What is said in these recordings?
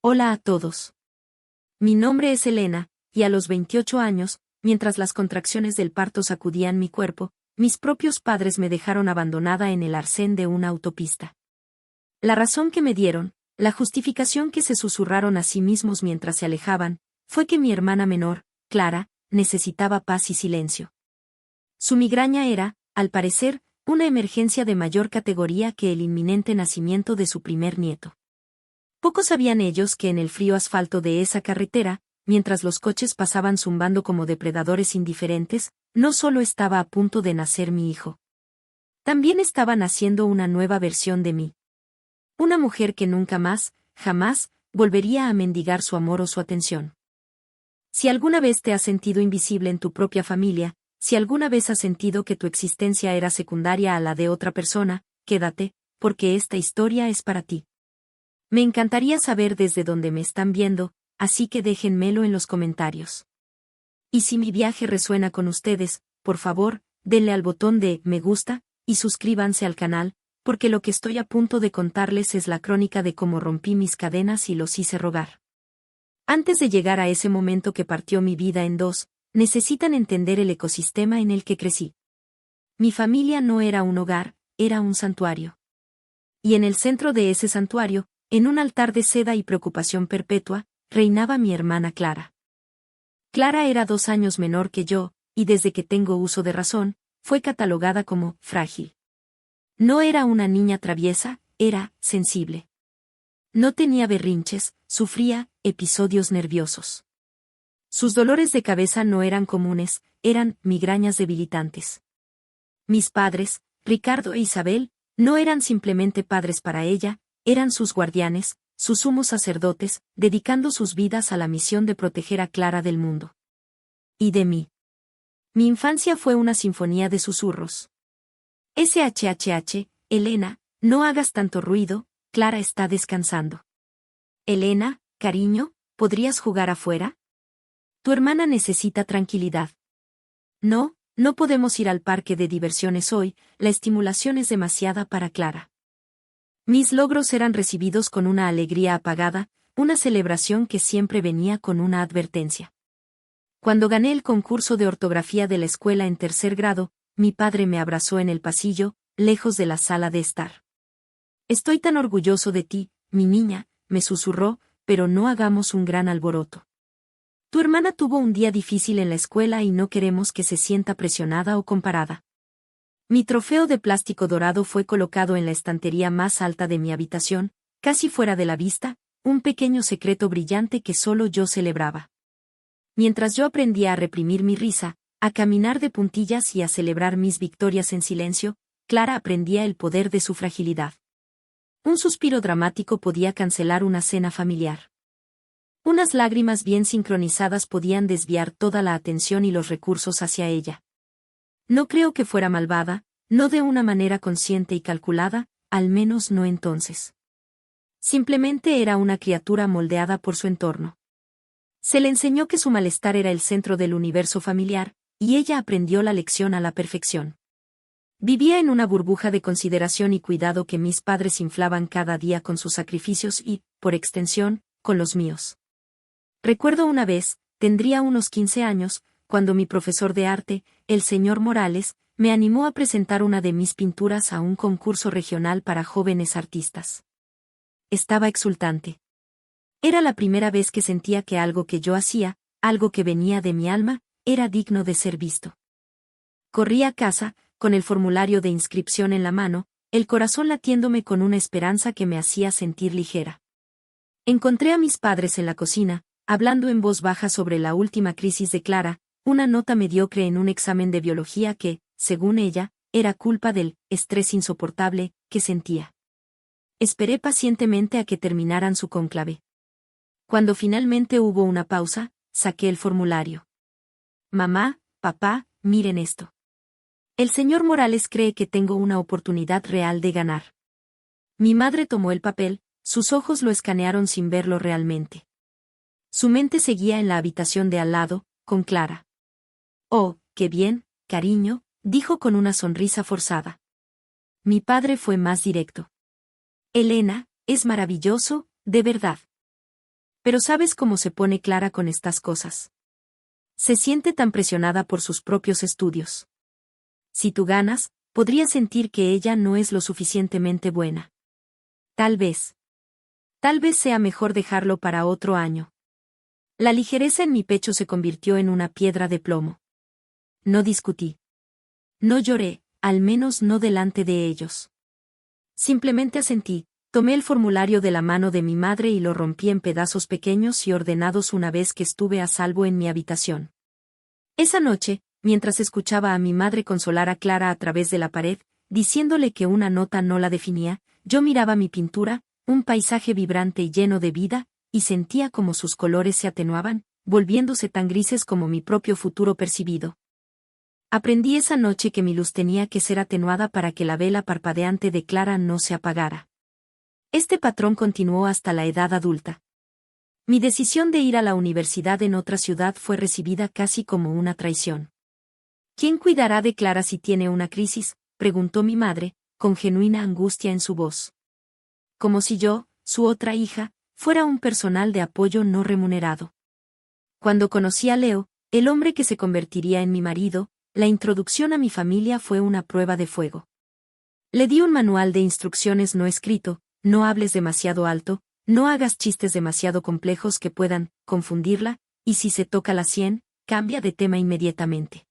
Hola a todos. Mi nombre es Elena, y a los 28 años, mientras las contracciones del parto sacudían mi cuerpo, mis propios padres me dejaron abandonada en el arcén de una autopista. La razón que me dieron, la justificación que se susurraron a sí mismos mientras se alejaban, fue que mi hermana menor, Clara, necesitaba paz y silencio. Su migraña era, al parecer, una emergencia de mayor categoría que el inminente nacimiento de su primer nieto. Poco sabían ellos que en el frío asfalto de esa carretera, mientras los coches pasaban zumbando como depredadores indiferentes, no solo estaba a punto de nacer mi hijo. También estaba naciendo una nueva versión de mí. Una mujer que nunca más, jamás, volvería a mendigar su amor o su atención. Si alguna vez te has sentido invisible en tu propia familia, si alguna vez has sentido que tu existencia era secundaria a la de otra persona, quédate, porque esta historia es para ti. Me encantaría saber desde dónde me están viendo, así que déjenmelo en los comentarios. Y si mi viaje resuena con ustedes, por favor, denle al botón de me gusta, y suscríbanse al canal, porque lo que estoy a punto de contarles es la crónica de cómo rompí mis cadenas y los hice rogar. Antes de llegar a ese momento que partió mi vida en dos, necesitan entender el ecosistema en el que crecí. Mi familia no era un hogar, era un santuario. Y en el centro de ese santuario, en un altar de seda y preocupación perpetua, reinaba mi hermana Clara. Clara era 2 años menor que yo, y desde que tengo uso de razón, fue catalogada como frágil. No era una niña traviesa, era sensible. No tenía berrinches, sufría episodios nerviosos. Sus dolores de cabeza no eran comunes, eran migrañas debilitantes. Mis padres, Ricardo e Isabel, no eran simplemente padres para ella, eran sus guardianes, sus sumos sacerdotes, dedicando sus vidas a la misión de proteger a Clara del mundo. Y de mí. Mi infancia fue una sinfonía de susurros. SHHH, Elena, no hagas tanto ruido, Clara está descansando. Elena, cariño, ¿podrías jugar afuera? Tu hermana necesita tranquilidad. No, no podemos ir al parque de diversiones hoy, la estimulación es demasiada para Clara. Mis logros eran recibidos con una alegría apagada, una celebración que siempre venía con una advertencia. Cuando gané el concurso de ortografía de la escuela en 3er grado, mi padre me abrazó en el pasillo, lejos de la sala de estar. Estoy tan orgulloso de ti, mi niña, me susurró, pero no hagamos un gran alboroto. Tu hermana tuvo un día difícil en la escuela y no queremos que se sienta presionada o comparada. Mi trofeo de plástico dorado fue colocado en la estantería más alta de mi habitación, casi fuera de la vista, un pequeño secreto brillante que solo yo celebraba. Mientras yo aprendía a reprimir mi risa, a caminar de puntillas y a celebrar mis victorias en silencio, Clara aprendía el poder de su fragilidad. Un suspiro dramático podía cancelar una cena familiar. Unas lágrimas bien sincronizadas podían desviar toda la atención y los recursos hacia ella. No creo que fuera malvada, no de una manera consciente y calculada, al menos no entonces. Simplemente era una criatura moldeada por su entorno. Se le enseñó que su malestar era el centro del universo familiar, y ella aprendió la lección a la perfección. Vivía en una burbuja de consideración y cuidado que mis padres inflaban cada día con sus sacrificios y, por extensión, con los míos. Recuerdo una vez, tendría unos 15 años, cuando mi profesor de arte, el señor Morales, me animó a presentar una de mis pinturas a un concurso regional para jóvenes artistas. Estaba exultante. Era la primera vez que sentía que algo que yo hacía, algo que venía de mi alma, era digno de ser visto. Corrí a casa, con el formulario de inscripción en la mano, el corazón latiéndome con una esperanza que me hacía sentir ligera. Encontré a mis padres en la cocina, hablando en voz baja sobre la última crisis de Clara, una nota mediocre en un examen de biología que, según ella, era culpa del estrés insoportable que sentía. Esperé pacientemente a que terminaran su cónclave. Cuando finalmente hubo una pausa, saqué el formulario. Mamá, papá, miren esto. El señor Morales cree que tengo una oportunidad real de ganar. Mi madre tomó el papel, sus ojos lo escanearon sin verlo realmente. Su mente seguía en la habitación de al lado, con Clara. Oh, qué bien, cariño, dijo con una sonrisa forzada. Mi padre fue más directo. Elena, es maravilloso, de verdad. Pero ¿sabes cómo se pone Clara con estas cosas? Se siente tan presionada por sus propios estudios. Si tú ganas, podría sentir que ella no es lo suficientemente buena. Tal vez sea mejor dejarlo para otro año. La ligereza en mi pecho se convirtió en una piedra de plomo. No discutí. No lloré, al menos no delante de ellos. Simplemente asentí, tomé el formulario de la mano de mi madre y lo rompí en pedazos pequeños y ordenados una vez que estuve a salvo en mi habitación. Esa noche, mientras escuchaba a mi madre consolar a Clara a través de la pared, diciéndole que una nota no la definía, yo miraba mi pintura, un paisaje vibrante y lleno de vida, y sentía como sus colores se atenuaban, volviéndose tan grises como mi propio futuro percibido. Aprendí esa noche que mi luz tenía que ser atenuada para que la vela parpadeante de Clara no se apagara. Este patrón continuó hasta la edad adulta. Mi decisión de ir a la universidad en otra ciudad fue recibida casi como una traición. ¿Quién cuidará de Clara si tiene una crisis?, preguntó mi madre, con genuina angustia en su voz. Como si yo, su otra hija, fuera un personal de apoyo no remunerado. Cuando conocí a Leo, el hombre que se convertiría en mi marido, la introducción a mi familia fue una prueba de fuego. Le di un manual de instrucciones no escrito: no hables demasiado alto, no hagas chistes demasiado complejos que puedan confundirla, y si se toca la sien, cambia de tema inmediatamente.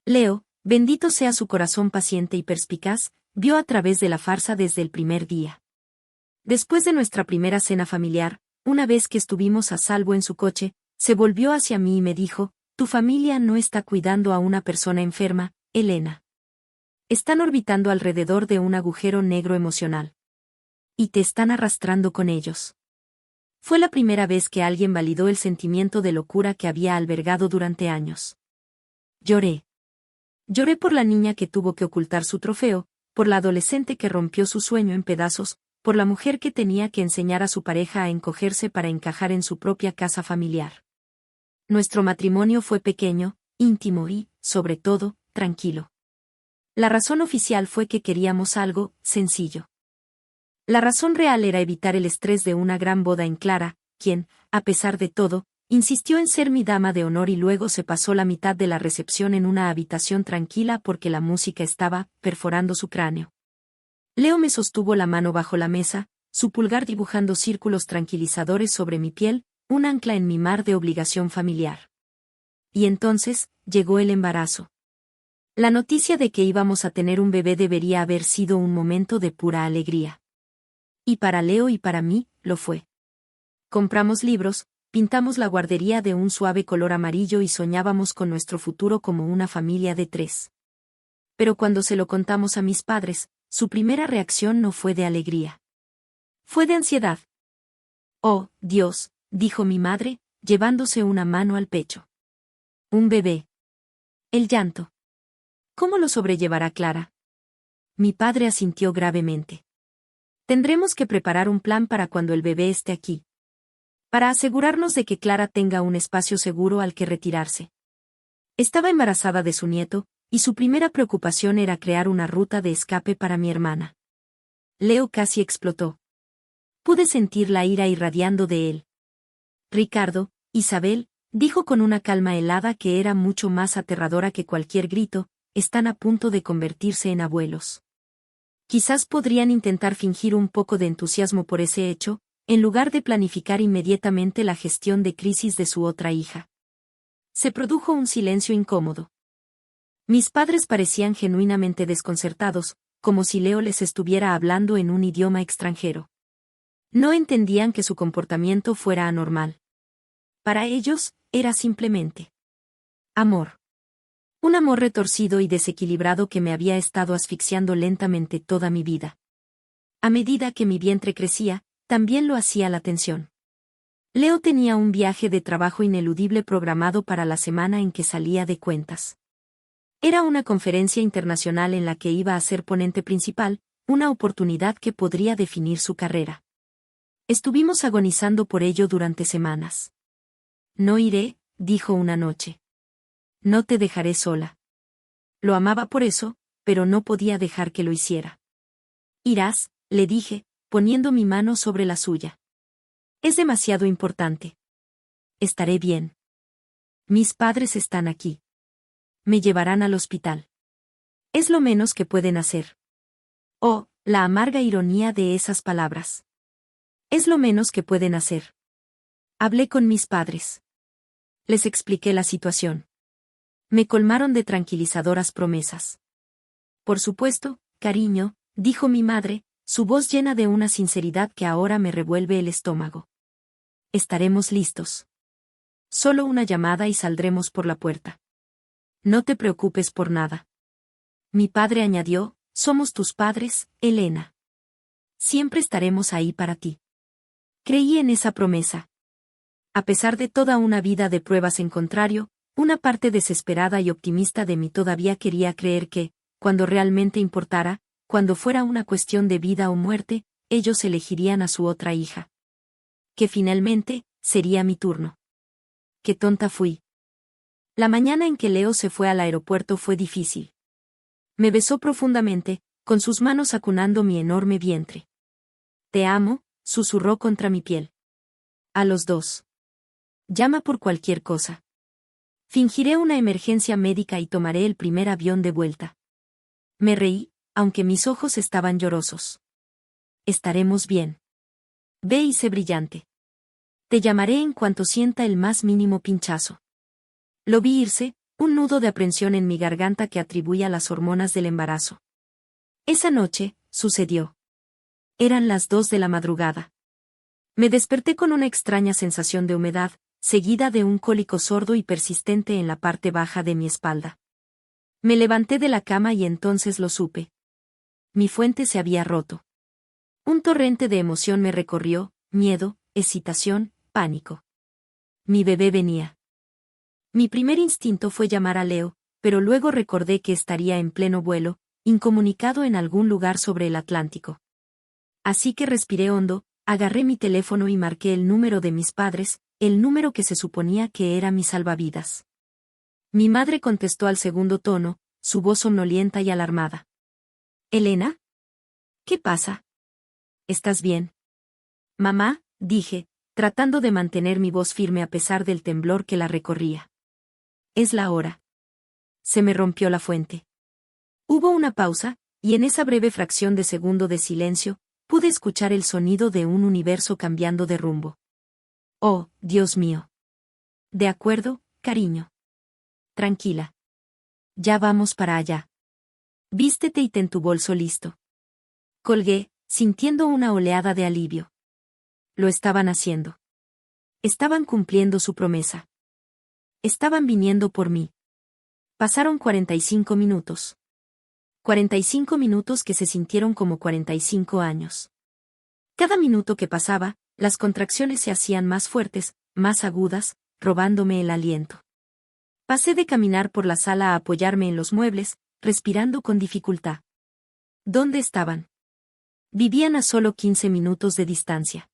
Leo, bendito sea su corazón paciente y perspicaz, vio a través de la farsa desde el primer día. Después de nuestra primera cena familiar, una vez que estuvimos a salvo en su coche, se volvió hacia mí y me dijo: tu familia no está cuidando a una persona enferma, Elena. Están orbitando alrededor de un agujero negro emocional. Y te están arrastrando con ellos. Fue la primera vez que alguien validó el sentimiento de locura que había albergado durante años. Lloré. Lloré por la niña que tuvo que ocultar su trofeo, por la adolescente que rompió su sueño en pedazos, por la mujer que tenía que enseñar a su pareja a encogerse para encajar en su propia casa familiar. Nuestro matrimonio fue pequeño, íntimo y, sobre todo, tranquilo. La razón oficial fue que queríamos algo sencillo. La razón real era evitar el estrés de una gran boda en Clara, quien, a pesar de todo, insistió en ser mi dama de honor y luego se pasó la mitad de la recepción en una habitación tranquila porque la música estaba perforando su cráneo. Leo me sostuvo la mano bajo la mesa, su pulgar dibujando círculos tranquilizadores sobre mi piel, un ancla en mi mar de obligación familiar. Y entonces, llegó el embarazo. La noticia de que íbamos a tener un bebé debería haber sido un momento de pura alegría. Y para Leo y para mí, lo fue. Compramos libros, pintamos la guardería de un suave color amarillo y soñábamos con nuestro futuro como una familia de 3. Pero cuando se lo contamos a mis padres, su primera reacción no fue de alegría. Fue de ansiedad. Oh, Dios, dijo mi madre, llevándose una mano al pecho. Un bebé. El llanto. ¿Cómo lo sobrellevará Clara? Mi padre asintió gravemente. Tendremos que preparar un plan para cuando el bebé esté aquí. Para asegurarnos de que Clara tenga un espacio seguro al que retirarse. Estaba embarazada de su nieto, y su primera preocupación era crear una ruta de escape para mi hermana. Leo casi explotó. Pude sentir la ira irradiando de él. Ricardo, Isabel, dijo con una calma helada que era mucho más aterradora que cualquier grito, están a punto de convertirse en abuelos. Quizás podrían intentar fingir un poco de entusiasmo por ese hecho, en lugar de planificar inmediatamente la gestión de crisis de su otra hija. Se produjo un silencio incómodo. Mis padres parecían genuinamente desconcertados, como si Leo les estuviera hablando en un idioma extranjero. No entendían que su comportamiento fuera anormal. Para ellos, era simplemente amor. Un amor retorcido y desequilibrado que me había estado asfixiando lentamente toda mi vida. A medida que mi vientre crecía, también lo hacía la tensión. Leo tenía un viaje de trabajo ineludible programado para la semana en que salía de cuentas. Era una conferencia internacional en la que iba a ser ponente principal, una oportunidad que podría definir su carrera. Estuvimos agonizando por ello durante semanas. No iré, dijo una noche. No te dejaré sola. Lo amaba por eso, pero no podía dejar que lo hiciera. Irás, le dije, poniendo mi mano sobre la suya. Es demasiado importante. Estaré bien. Mis padres están aquí. Me llevarán al hospital. Es lo menos que pueden hacer. Oh, la amarga ironía de esas palabras. Es lo menos que pueden hacer. Hablé con mis padres. Les expliqué la situación. Me colmaron de tranquilizadoras promesas. Por supuesto, cariño, dijo mi madre, su voz llena de una sinceridad que ahora me revuelve el estómago. Estaremos listos. Solo una llamada y saldremos por la puerta. No te preocupes por nada. Mi padre añadió, somos tus padres, Elena. Siempre estaremos ahí para ti. Creí en esa promesa. A pesar de toda una vida de pruebas en contrario, una parte desesperada y optimista de mí todavía quería creer que, cuando realmente importara, cuando fuera una cuestión de vida o muerte, ellos elegirían a su otra hija. Que finalmente, sería mi turno. Qué tonta fui. La mañana en que Leo se fue al aeropuerto fue difícil. Me besó profundamente, con sus manos acunando mi enorme vientre. Te amo, susurró contra mi piel. A los dos. Llama por cualquier cosa. Fingiré una emergencia médica y tomaré el primer avión de vuelta. Me reí, aunque mis ojos estaban llorosos. Estaremos bien. Ve y sé brillante. Te llamaré en cuanto sienta el más mínimo pinchazo. Lo vi irse, un nudo de aprensión en mi garganta que atribuía a las hormonas del embarazo. Esa noche, sucedió. Eran las 2 de la madrugada. Me desperté con una extraña sensación de humedad, seguida de un cólico sordo y persistente en la parte baja de mi espalda. Me levanté de la cama y entonces lo supe. Mi fuente se había roto. Un torrente de emoción me recorrió, miedo, excitación, pánico. Mi bebé venía. Mi primer instinto fue llamar a Leo, pero luego recordé que estaría en pleno vuelo, incomunicado en algún lugar sobre el Atlántico. Así que respiré hondo, agarré mi teléfono y marqué el número de mis padres, el número que se suponía que era mi salvavidas. Mi madre contestó al segundo tono, su voz somnolienta y alarmada. ¿Elena? ¿Qué pasa? ¿Estás bien? Mamá, dije, tratando de mantener mi voz firme a pesar del temblor que la recorría. Es la hora. Se me rompió la fuente. Hubo una pausa, y en esa breve fracción de segundo de silencio, pude escuchar el sonido de un universo cambiando de rumbo. Oh, Dios mío. De acuerdo, cariño. Tranquila. Ya vamos para allá. Vístete y ten tu bolso listo. Colgué, sintiendo una oleada de alivio. Lo estaban haciendo. Estaban cumpliendo su promesa. Estaban viniendo por mí. Pasaron 45 minutos. 45 minutos que se sintieron como 45 años. Cada minuto que pasaba, las contracciones se hacían más fuertes, más agudas, robándome el aliento. Pasé de caminar por la sala a apoyarme en los muebles, respirando con dificultad. ¿Dónde estaban? Vivían a solo 15 minutos de distancia.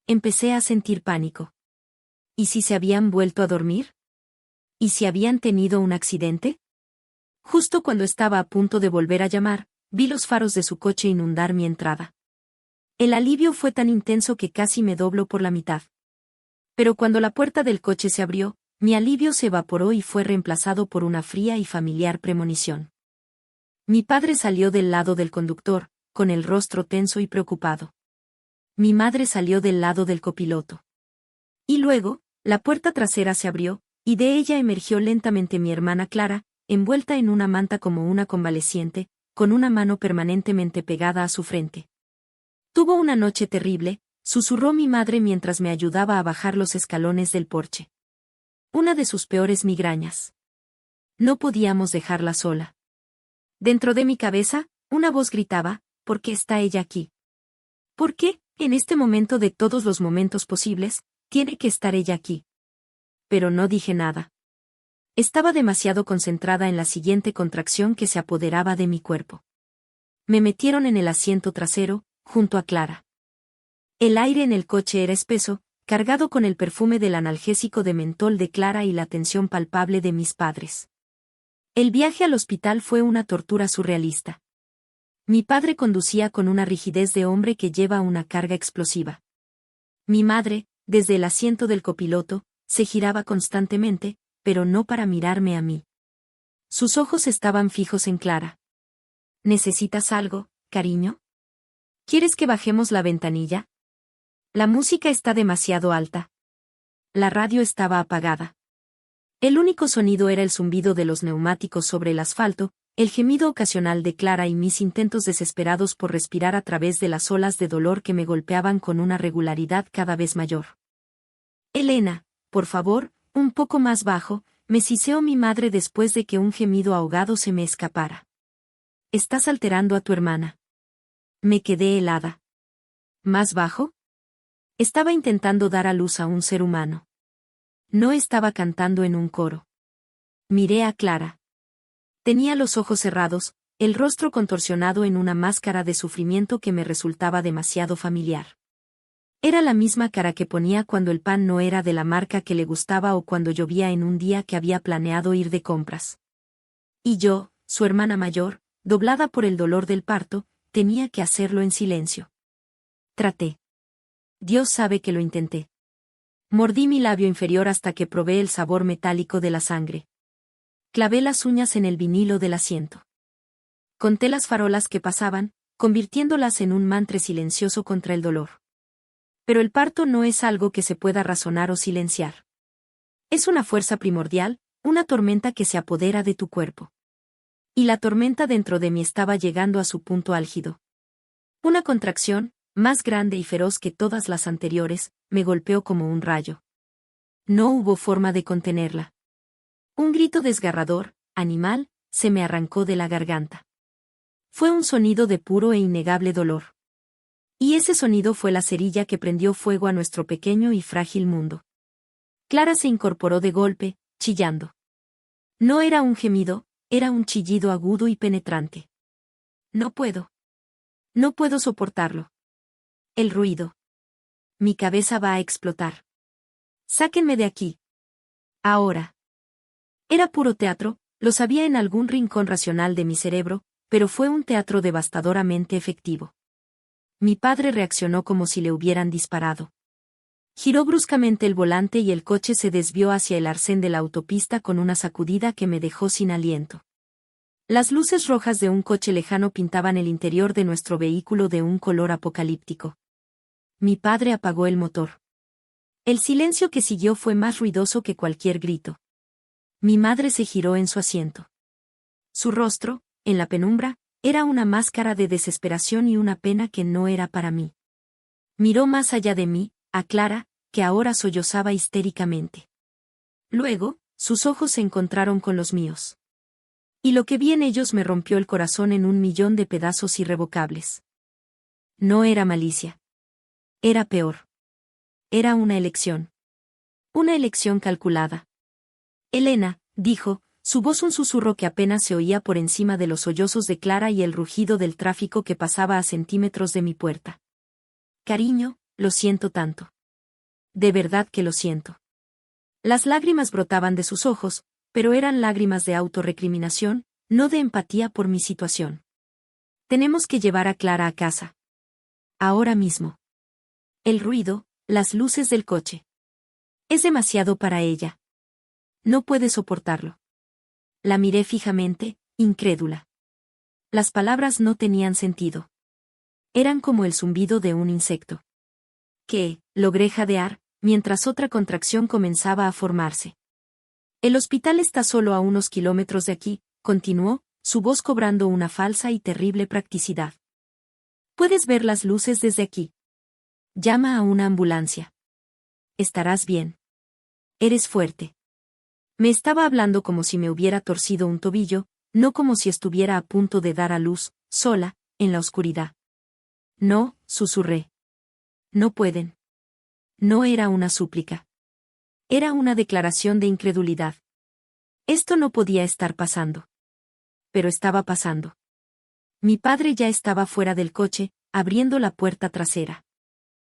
Empecé a sentir pánico. ¿Y si se habían vuelto a dormir? ¿Y si habían tenido un accidente? Justo cuando estaba a punto de volver a llamar, vi los faros de su coche inundar mi entrada. El alivio fue tan intenso que casi me dobló por la mitad. Pero cuando la puerta del coche se abrió, mi alivio se evaporó y fue reemplazado por una fría y familiar premonición. Mi padre salió del lado del conductor, con el rostro tenso y preocupado. Mi madre salió del lado del copiloto. Y luego, la puerta trasera se abrió, y de ella emergió lentamente mi hermana Clara, envuelta en una manta como una convaleciente, con una mano permanentemente pegada a su frente. Tuvo una noche terrible, susurró mi madre mientras me ayudaba a bajar los escalones del porche. Una de sus peores migrañas. No podíamos dejarla sola. Dentro de mi cabeza, una voz gritaba, ¿por qué está ella aquí? ¿Por qué, en este momento de todos los momentos posibles, tiene que estar ella aquí? Pero no dije nada. Estaba demasiado concentrada en la siguiente contracción que se apoderaba de mi cuerpo. Me metieron en el asiento trasero, junto a Clara. El aire en el coche era espeso, cargado con el perfume del analgésico de mentol de Clara y la tensión palpable de mis padres. El viaje al hospital fue una tortura surrealista. Mi padre conducía con una rigidez de hombre que lleva una carga explosiva. Mi madre, desde el asiento del copiloto, se giraba constantemente, pero no para mirarme a mí. Sus ojos estaban fijos en Clara. ¿Necesitas algo, cariño? ¿Quieres que bajemos la ventanilla? La música está demasiado alta. La radio estaba apagada. El único sonido era el zumbido de los neumáticos sobre el asfalto, el gemido ocasional de Clara y mis intentos desesperados por respirar a través de las olas de dolor que me golpeaban con una regularidad cada vez mayor. Elena, por favor, un poco más bajo, me siseó mi madre después de que un gemido ahogado se me escapara. Estás alterando a tu hermana. Me quedé helada. ¿Más bajo? Estaba intentando dar a luz a un ser humano. No estaba cantando en un coro. Miré a Clara. Tenía los ojos cerrados, el rostro contorsionado en una máscara de sufrimiento que me resultaba demasiado familiar. Era la misma cara que ponía cuando el pan no era de la marca que le gustaba o cuando llovía en un día que había planeado ir de compras. Y yo, su hermana mayor, doblada por el dolor del parto, tenía que hacerlo en silencio. Traté. Dios sabe que lo intenté. Mordí mi labio inferior hasta que probé el sabor metálico de la sangre. Clavé las uñas en el vinilo del asiento. Conté las farolas que pasaban, convirtiéndolas en un mantre silencioso contra el dolor. Pero el parto no es algo que se pueda razonar o silenciar. Es una fuerza primordial, una tormenta que se apodera de tu cuerpo. Y la tormenta dentro de mí estaba llegando a su punto álgido. Una contracción, más grande y feroz que todas las anteriores, me golpeó como un rayo. No hubo forma de contenerla. Un grito desgarrador, animal, se me arrancó de la garganta. Fue un sonido de puro e innegable dolor. Y ese sonido fue la cerilla que prendió fuego a nuestro pequeño y frágil mundo. Clara se incorporó de golpe, chillando. No era un gemido, era un chillido agudo y penetrante. No puedo. No puedo soportarlo. El ruido. Mi cabeza va a explotar. Sáquenme de aquí. Ahora. Era puro teatro, lo sabía en algún rincón racional de mi cerebro, pero fue un teatro devastadoramente efectivo. Mi padre reaccionó como si le hubieran disparado. Giró bruscamente el volante y el coche se desvió hacia el arcén de la autopista con una sacudida que me dejó sin aliento. Las luces rojas de un coche lejano pintaban el interior de nuestro vehículo de un color apocalíptico. Mi padre apagó el motor. El silencio que siguió fue más ruidoso que cualquier grito. Mi madre se giró en su asiento. Su rostro, en la penumbra, era una máscara de desesperación y una pena que no era para mí. Miró más allá de mí, a Clara, que ahora sollozaba histéricamente. Luego, sus ojos se encontraron con los míos. Y lo que vi en ellos me rompió el corazón en 1.000.000 de pedazos irrevocables. No era malicia. Era peor. Era una elección. Una elección calculada. Elena, dijo, su voz un susurro que apenas se oía por encima de los sollozos de Clara y el rugido del tráfico que pasaba a centímetros de mi puerta. Cariño, lo siento tanto. De verdad que lo siento. Las lágrimas brotaban de sus ojos, pero eran lágrimas de autorrecriminación, no de empatía por mi situación. Tenemos que llevar a Clara a casa. Ahora mismo. El ruido, las luces del coche. Es demasiado para ella. No puede soportarlo. La miré fijamente, incrédula. Las palabras no tenían sentido. Eran como el zumbido de un insecto. Que, logré jadear, mientras otra contracción comenzaba a formarse. El hospital está solo a unos kilómetros de aquí, continuó, su voz cobrando una falsa y terrible practicidad. Puedes ver las luces desde aquí. Llama a una ambulancia. Estarás bien. Eres fuerte. Me estaba hablando como si me hubiera torcido un tobillo, no como si estuviera a punto de dar a luz, sola, en la oscuridad. No, susurré. No pueden. No era una súplica. Era una declaración de incredulidad. Esto no podía estar pasando. Pero estaba pasando. Mi padre ya estaba fuera del coche, abriendo la puerta trasera.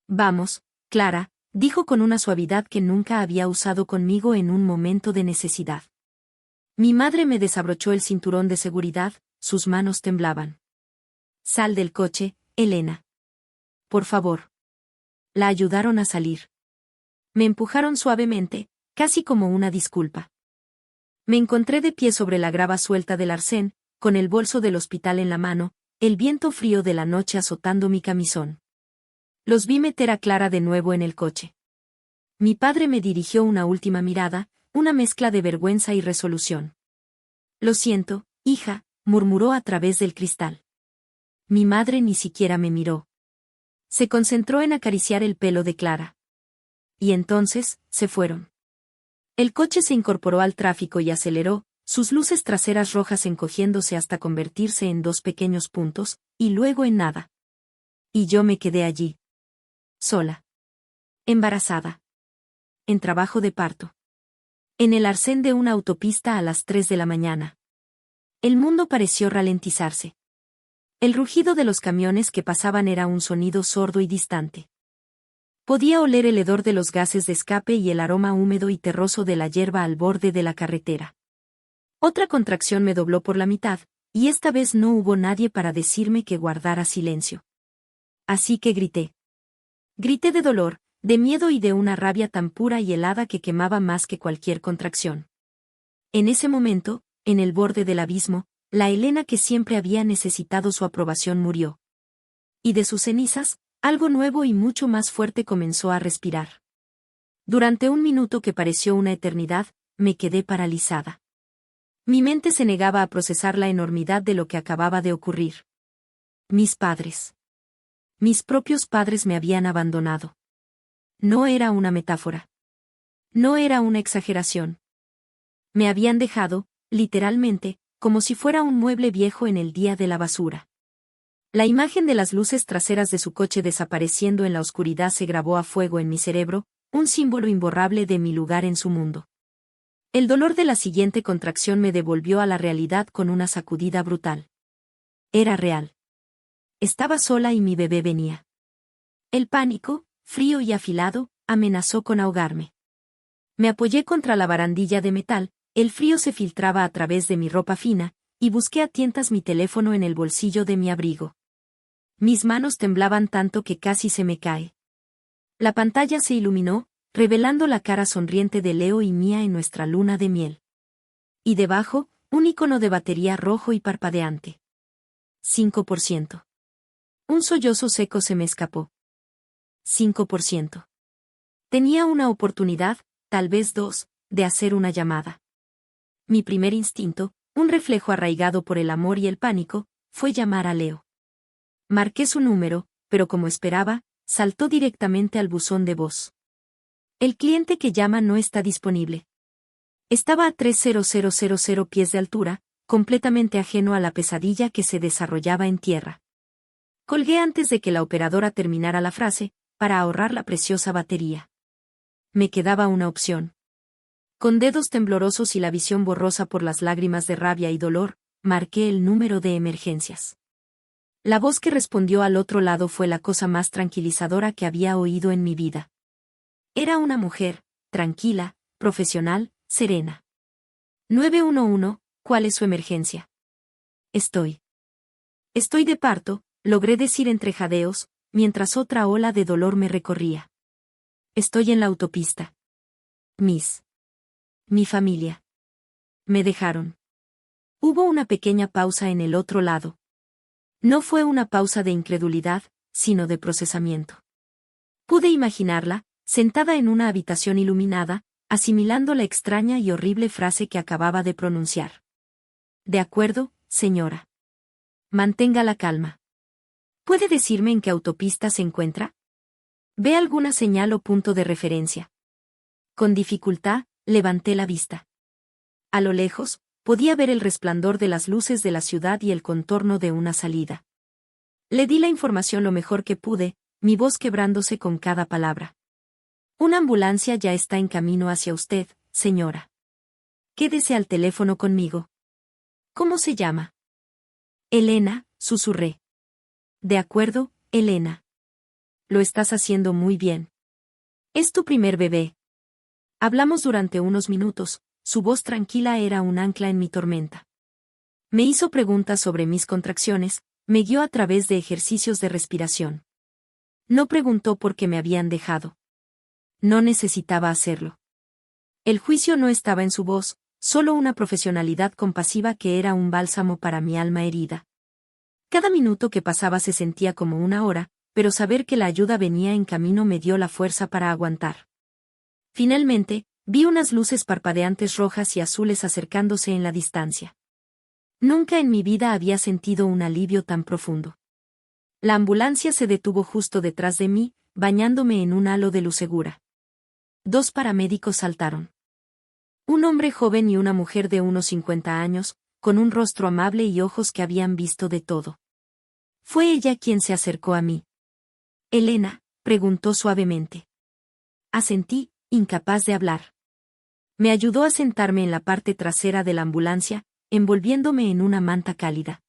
Vamos, Clara, dijo con una suavidad que nunca había usado conmigo en un momento de necesidad. Mi madre me desabrochó el cinturón de seguridad, sus manos temblaban. Sal del coche, Elena. Por favor. La ayudaron a salir. Me empujaron suavemente, casi como una disculpa. Me encontré de pie sobre la grava suelta del arcén, con el bolso del hospital en la mano, el viento frío de la noche azotando mi camisón. Los vi meter a Clara de nuevo en el coche. Mi padre me dirigió una última mirada, una mezcla de vergüenza y resolución. Lo siento, hija, murmuró a través del cristal. Mi madre ni siquiera me miró. Se concentró en acariciar el pelo de Clara. Y entonces, se fueron. El coche se incorporó al tráfico y aceleró, sus luces traseras rojas encogiéndose hasta convertirse en dos pequeños puntos, y luego en nada. Y yo me quedé allí. Sola. Embarazada. En trabajo de parto. En el arcén de una autopista a las 3 de la mañana. El mundo pareció ralentizarse. El rugido de los camiones que pasaban era un sonido sordo y distante. Podía oler el hedor de los gases de escape y el aroma húmedo y terroso de la hierba al borde de la carretera. Otra contracción me dobló por la mitad, y esta vez no hubo nadie para decirme que guardara silencio. Así que grité. Grité de dolor, de miedo y de una rabia tan pura y helada que quemaba más que cualquier contracción. En ese momento, en el borde del abismo, la Elena que siempre había necesitado su aprobación murió. Y de sus cenizas, algo nuevo y mucho más fuerte comenzó a respirar. Durante un minuto que pareció una eternidad, me quedé paralizada. Mi mente se negaba a procesar la enormidad de lo que acababa de ocurrir. Mis padres. Mis propios padres me habían abandonado. No era una metáfora. No era una exageración. Me habían dejado, literalmente, como si fuera un mueble viejo en el día de la basura. La imagen de las luces traseras de su coche desapareciendo en la oscuridad se grabó a fuego en mi cerebro, un símbolo imborrable de mi lugar en su mundo. El dolor de la siguiente contracción me devolvió a la realidad con una sacudida brutal. Era real. Estaba sola y mi bebé venía. El pánico, frío y afilado, amenazó con ahogarme. Me apoyé contra la barandilla de metal, el frío se filtraba a través de mi ropa fina, y busqué a tientas mi teléfono en el bolsillo de mi abrigo. Mis manos temblaban tanto que casi se me cae. La pantalla se iluminó, revelando la cara sonriente de Leo y mía en nuestra luna de miel. Y debajo, un icono de batería rojo y parpadeante. 5%. Un sollozo seco se me escapó. 5%. Tenía una oportunidad, tal vez dos, de hacer una llamada. Mi primer instinto, un reflejo arraigado por el amor y el pánico, fue llamar a Leo. Marqué su número, pero como esperaba, saltó directamente al buzón de voz. El cliente que llama no está disponible. Estaba a 30000 pies de altura, completamente ajeno a la pesadilla que se desarrollaba en tierra. Colgué antes de que la operadora terminara la frase, para ahorrar la preciosa batería. Me quedaba una opción. Con dedos temblorosos y la visión borrosa por las lágrimas de rabia y dolor, marqué el número de emergencias. La voz que respondió al otro lado fue la cosa más tranquilizadora que había oído en mi vida. Era una mujer, tranquila, profesional, serena. 911, ¿cuál es su emergencia? Estoy de parto, logré decir entre jadeos, mientras otra ola de dolor me recorría. Estoy en la autopista. Mi familia. Me dejaron. Hubo una pequeña pausa en el otro lado. No fue una pausa de incredulidad, sino de procesamiento. Pude imaginarla, sentada en una habitación iluminada, asimilando la extraña y horrible frase que acababa de pronunciar. De acuerdo, señora. Mantenga la calma. ¿Puede decirme en qué autopista se encuentra? ¿Ve alguna señal o punto de referencia? Con dificultad, levanté la vista. A lo lejos, podía ver el resplandor de las luces de la ciudad y el contorno de una salida. Le di la información lo mejor que pude, mi voz quebrándose con cada palabra. Una ambulancia ya está en camino hacia usted, señora. Quédese al teléfono conmigo. ¿Cómo se llama? Elena, susurré. De acuerdo, Elena. Lo estás haciendo muy bien. Es tu primer bebé. Hablamos durante unos minutos, su voz tranquila era un ancla en mi tormenta. Me hizo preguntas sobre mis contracciones, me guió a través de ejercicios de respiración. No preguntó por qué me habían dejado. No necesitaba hacerlo. El juicio no estaba en su voz, solo una profesionalidad compasiva que era un bálsamo para mi alma herida. Cada minuto que pasaba se sentía como una hora, pero saber que la ayuda venía en camino me dio la fuerza para aguantar. Finalmente, vi unas luces parpadeantes rojas y azules acercándose en la distancia. Nunca en mi vida había sentido un alivio tan profundo. La ambulancia se detuvo justo detrás de mí, bañándome en un halo de luz segura. 2 paramédicos saltaron. Un hombre joven y una mujer de unos 50 años, con un rostro amable y ojos que habían visto de todo. Fue ella quien se acercó a mí. «Elena», preguntó suavemente. Asentí, incapaz de hablar. Me ayudó a sentarme en la parte trasera de la ambulancia, envolviéndome en una manta cálida.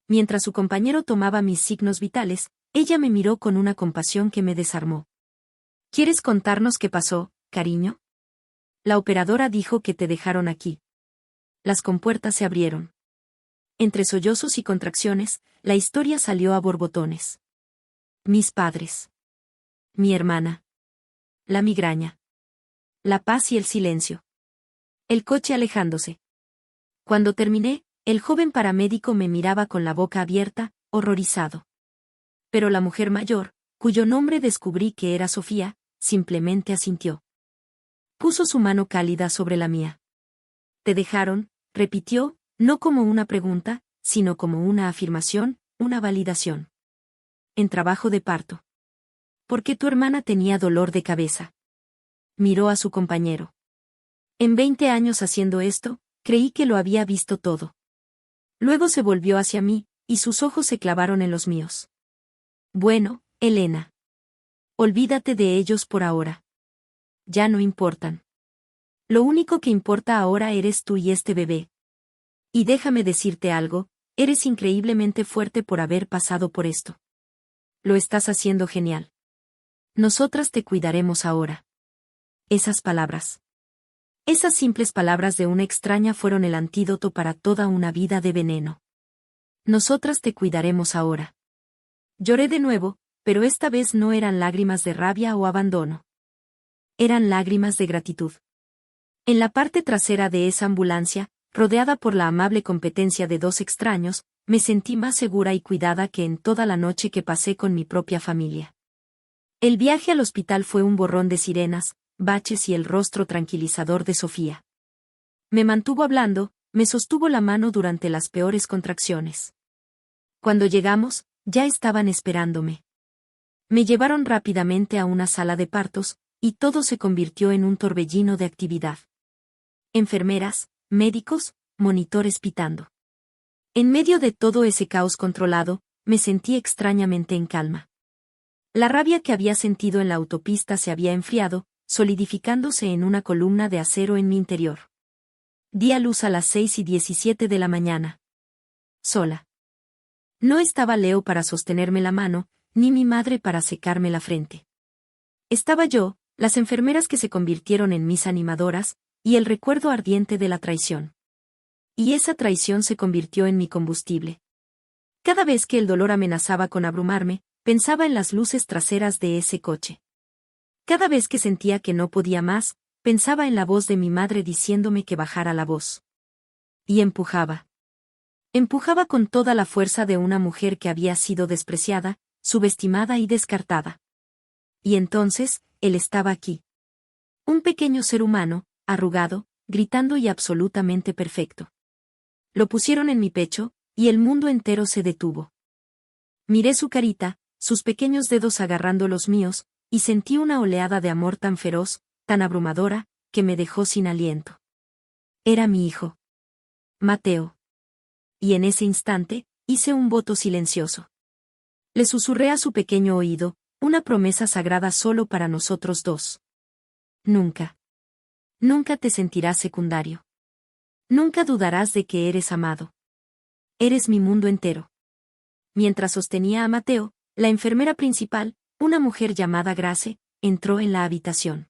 Mientras su compañero tomaba mis signos vitales, ella me miró con una compasión que me desarmó. «¿Quieres contarnos qué pasó, cariño?» La operadora dijo que te dejaron aquí. Las compuertas se abrieron. Entre sollozos y contracciones, la historia salió a borbotones. Mis padres. Mi hermana. La migraña. La paz y el silencio. El coche alejándose. Cuando terminé, el joven paramédico me miraba con la boca abierta, horrorizado. Pero la mujer mayor, cuyo nombre descubrí que era Sofía, simplemente asintió. Puso su mano cálida sobre la mía. «Te dejaron», repitió, no como una pregunta, sino como una afirmación, una validación. «En trabajo de parto. Porque tu hermana tenía dolor de cabeza». Miró a su compañero. En 20 años haciendo esto, creí que lo había visto todo. Luego se volvió hacia mí, y sus ojos se clavaron en los míos. «Bueno, Elena. Olvídate de ellos por ahora. Ya no importan. Lo único que importa ahora eres tú y este bebé. Y déjame decirte algo, eres increíblemente fuerte por haber pasado por esto. Lo estás haciendo genial. Nosotras te cuidaremos ahora». Esas palabras. Esas simples palabras de una extraña fueron el antídoto para toda una vida de veneno. «Nosotras te cuidaremos ahora». Lloré de nuevo, pero esta vez no eran lágrimas de rabia o abandono. Eran lágrimas de gratitud. En la parte trasera de esa ambulancia, rodeada por la amable competencia de 2 extraños, me sentí más segura y cuidada que en toda la noche que pasé con mi propia familia. El viaje al hospital fue un borrón de sirenas, baches y el rostro tranquilizador de Sofía. Me mantuvo hablando, me sostuvo la mano durante las peores contracciones. Cuando llegamos, ya estaban esperándome. Me llevaron rápidamente a una sala de partos, y todo se convirtió en un torbellino de actividad. Enfermeras, médicos, monitores pitando. En medio de todo ese caos controlado, me sentí extrañamente en calma. La rabia que había sentido en la autopista se había enfriado, solidificándose en una columna de acero en mi interior. Di a luz a las 6:17 de la mañana. Sola. No estaba Leo para sostenerme la mano, ni mi madre para secarme la frente. Estaba yo, las enfermeras que se convirtieron en mis animadoras, y el recuerdo ardiente de la traición. Y esa traición se convirtió en mi combustible. Cada vez que el dolor amenazaba con abrumarme, pensaba en las luces traseras de ese coche. Cada vez que sentía que no podía más, pensaba en la voz de mi madre diciéndome que bajara la voz. Y empujaba. Empujaba con toda la fuerza de una mujer que había sido despreciada, subestimada y descartada. Y entonces, él estaba aquí. Un pequeño ser humano, arrugado, gritando y absolutamente perfecto. Lo pusieron en mi pecho, y el mundo entero se detuvo. Miré su carita, sus pequeños dedos agarrando los míos, y sentí una oleada de amor tan feroz, tan abrumadora, que me dejó sin aliento. Era mi hijo. Mateo. Y en ese instante, hice un voto silencioso. Le susurré a su pequeño oído, una promesa sagrada solo para nosotros dos. Nunca. Nunca te sentirás secundario. Nunca dudarás de que eres amado. Eres mi mundo entero. Mientras sostenía a Mateo, la enfermera principal, una mujer llamada Grace, entró en la habitación.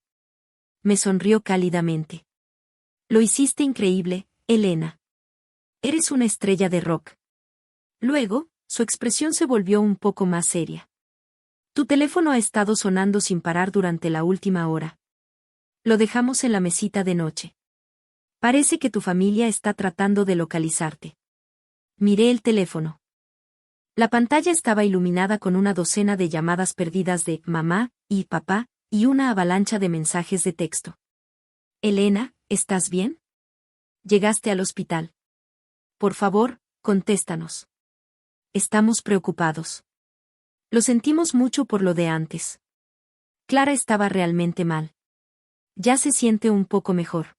Me sonrió cálidamente. Lo hiciste increíble, Elena. Eres una estrella de rock. Luego, su expresión se volvió un poco más seria. Tu teléfono ha estado sonando sin parar durante la última hora. Lo dejamos en la mesita de noche. Parece que tu familia está tratando de localizarte. Miré el teléfono. La pantalla estaba iluminada con una docena de llamadas perdidas de mamá y papá y una avalancha de mensajes de texto. Elena, ¿estás bien? ¿Llegaste al hospital? Por favor, contéstanos. Estamos preocupados. Lo sentimos mucho por lo de antes. Clara estaba realmente mal. Ya se siente un poco mejor.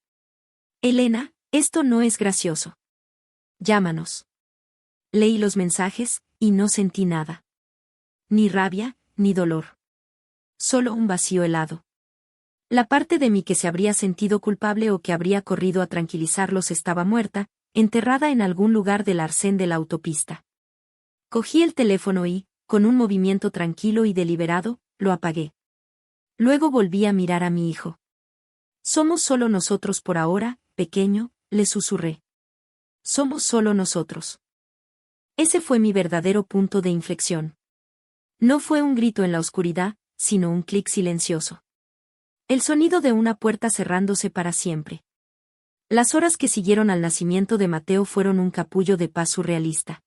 Elena, esto no es gracioso. Llámanos. Leí los mensajes, y no sentí nada. Ni rabia, ni dolor. Solo un vacío helado. La parte de mí que se habría sentido culpable o que habría corrido a tranquilizarlos estaba muerta, enterrada en algún lugar del arcén de la autopista. Cogí el teléfono y, con un movimiento tranquilo y deliberado, lo apagué. Luego volví a mirar a mi hijo. Somos solo nosotros por ahora, pequeño, le susurré. Somos solo nosotros. Ese fue mi verdadero punto de inflexión. No fue un grito en la oscuridad, sino un clic silencioso. El sonido de una puerta cerrándose para siempre. Las horas que siguieron al nacimiento de Mateo fueron un capullo de paz surrealista.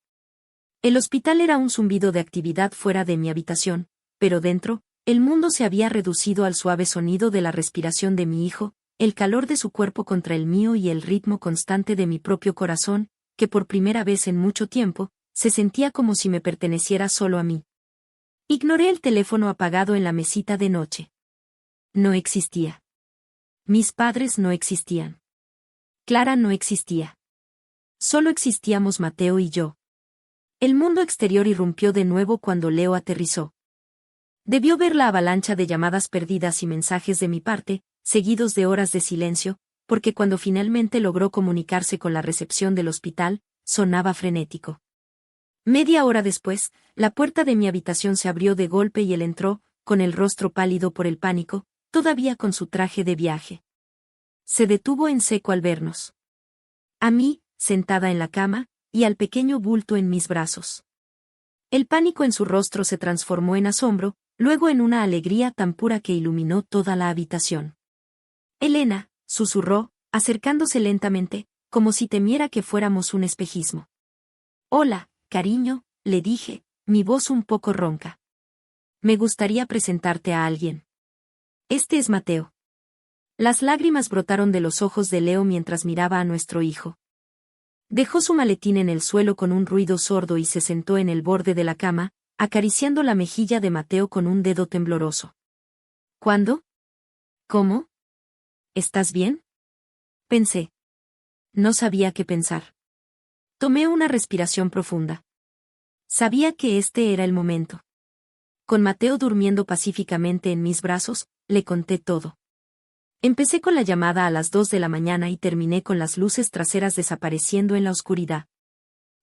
El hospital era un zumbido de actividad fuera de mi habitación, pero dentro, el mundo se había reducido al suave sonido de la respiración de mi hijo, el calor de su cuerpo contra el mío y el ritmo constante de mi propio corazón, que por primera vez en mucho tiempo, se sentía como si me perteneciera solo a mí. Ignoré el teléfono apagado en la mesita de noche. No existía. Mis padres no existían. Clara no existía. Solo existíamos Mateo y yo. El mundo exterior irrumpió de nuevo cuando Leo aterrizó. Debió ver la avalancha de llamadas perdidas y mensajes de mi parte, seguidos de horas de silencio, porque cuando finalmente logró comunicarse con la recepción del hospital, sonaba frenético. Media hora después, la puerta de mi habitación se abrió de golpe y él entró, con el rostro pálido por el pánico, todavía con su traje de viaje. Se detuvo en seco al vernos. A mí, sentada en la cama, y al pequeño bulto en mis brazos. El pánico en su rostro se transformó en asombro, luego en una alegría tan pura que iluminó toda la habitación. Elena, susurró, acercándose lentamente, como si temiera que fuéramos un espejismo. Hola, cariño, le dije, mi voz un poco ronca. Me gustaría presentarte a alguien. Este es Mateo. Las lágrimas brotaron de los ojos de Leo mientras miraba a nuestro hijo. Dejó su maletín en el suelo con un ruido sordo y se sentó en el borde de la cama, acariciando la mejilla de Mateo con un dedo tembloroso. ¿Cuándo? ¿Cómo? ¿Estás bien? Pensé. No sabía qué pensar. Tomé una respiración profunda. Sabía que este era el momento. Con Mateo durmiendo pacíficamente en mis brazos, le conté todo. Empecé con la llamada a las 2 de la mañana y terminé con las luces traseras desapareciendo en la oscuridad.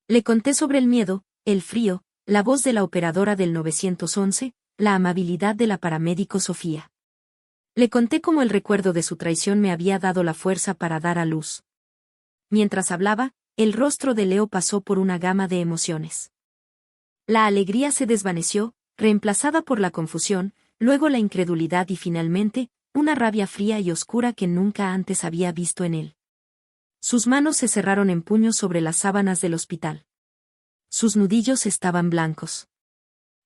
Le conté sobre el miedo, el frío, la voz de la operadora del 911, la amabilidad de la paramédico Sofía. Le conté cómo el recuerdo de su traición me había dado la fuerza para dar a luz. Mientras hablaba, el rostro de Leo pasó por una gama de emociones. La alegría se desvaneció, reemplazada por la confusión, luego la incredulidad y finalmente, una rabia fría y oscura que nunca antes había visto en él. Sus manos se cerraron en puños sobre las sábanas del hospital. Sus nudillos estaban blancos.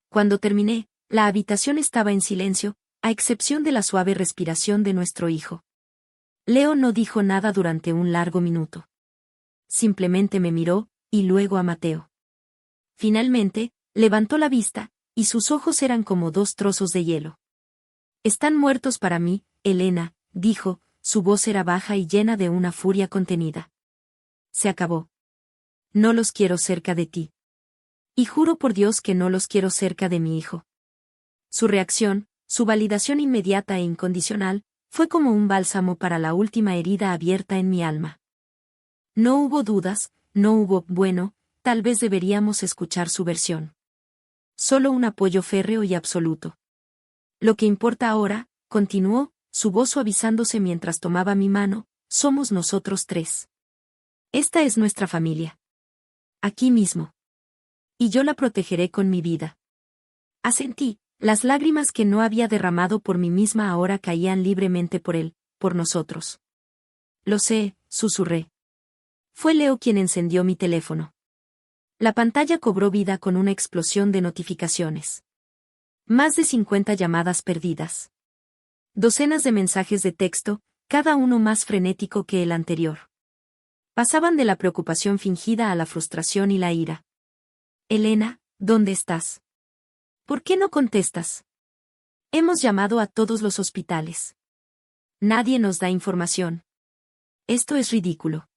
Cuando terminé, la habitación estaba en silencio, a excepción de la suave respiración de nuestro hijo. Leo no dijo nada durante un largo minuto. Simplemente me miró, y luego a Mateo. Finalmente, levantó la vista, y sus ojos eran como dos trozos de hielo. Están muertos para mí, Elena, dijo, su voz era baja y llena de una furia contenida. Se acabó. No los quiero cerca de ti. Y juro por Dios que no los quiero cerca de mi hijo. Su reacción, su validación inmediata e incondicional, fue como un bálsamo para la última herida abierta en mi alma. No hubo dudas, no hubo, bueno, tal vez deberíamos escuchar su versión. Solo un apoyo férreo y absoluto. Lo que importa ahora, continuó, su voz suavizándose mientras tomaba mi mano, somos nosotros tres. Esta es nuestra familia. Aquí mismo. Y yo la protegeré con mi vida. Asentí, Las lágrimas que no había derramado por mí misma ahora caían libremente por él, por nosotros. Lo sé, susurré. Fue Leo quien encendió mi teléfono. La pantalla cobró vida con una explosión de notificaciones. Más de 50 llamadas perdidas. Docenas de mensajes de texto, cada uno más frenético que el anterior. Pasaban de la preocupación fingida a la frustración y la ira. Elena, ¿dónde estás? ¿Por qué no contestas? Hemos llamado a todos los hospitales. Nadie nos da información. Esto es ridículo.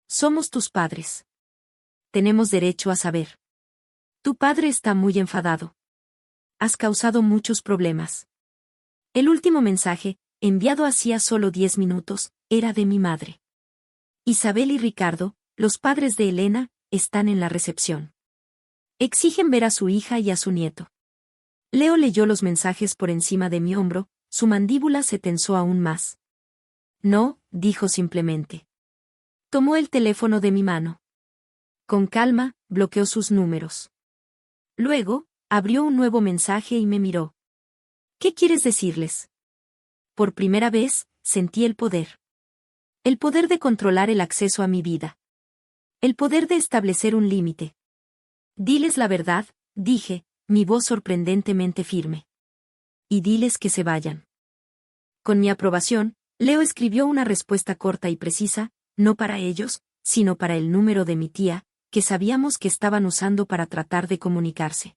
Somos tus padres. Tenemos derecho a saber. Tu padre está muy enfadado. Has causado muchos problemas. El último mensaje, enviado hacía solo 10 minutos, era de mi madre. Isabel y Ricardo, los padres de Elena, están en la recepción. Exigen ver a su hija y a su nieto. Leo leyó los mensajes por encima de mi hombro, su mandíbula se tensó aún más. No, dijo simplemente. Tomó el teléfono de mi mano. Con calma, bloqueó sus números. Luego, abrió un nuevo mensaje y me miró. ¿Qué quieres decirles? Por primera vez, sentí el poder. El poder de controlar el acceso a mi vida. El poder de establecer un límite. Diles la verdad, dije, mi voz sorprendentemente firme. Y diles que se vayan. Con mi aprobación, Leo escribió una respuesta corta y precisa, no para ellos, sino para el número de mi tía, que sabíamos que estaban usando para tratar de comunicarse.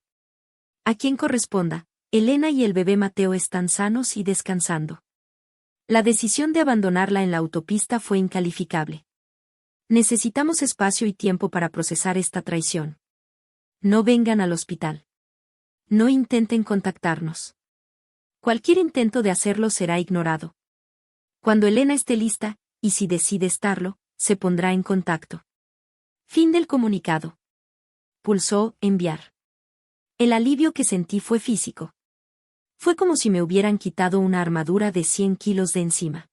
A quien corresponda, Elena y el bebé Mateo están sanos y descansando. La decisión de abandonarla en la autopista fue incalificable. Necesitamos espacio y tiempo para procesar esta traición. No vengan al hospital. No intenten contactarnos. Cualquier intento de hacerlo será ignorado. Cuando Elena esté lista, y si decide estarlo, se pondrá en contacto. Fin del comunicado. Pulsó enviar. El alivio que sentí fue físico. Fue como si me hubieran quitado una armadura de 100 kilos de encima.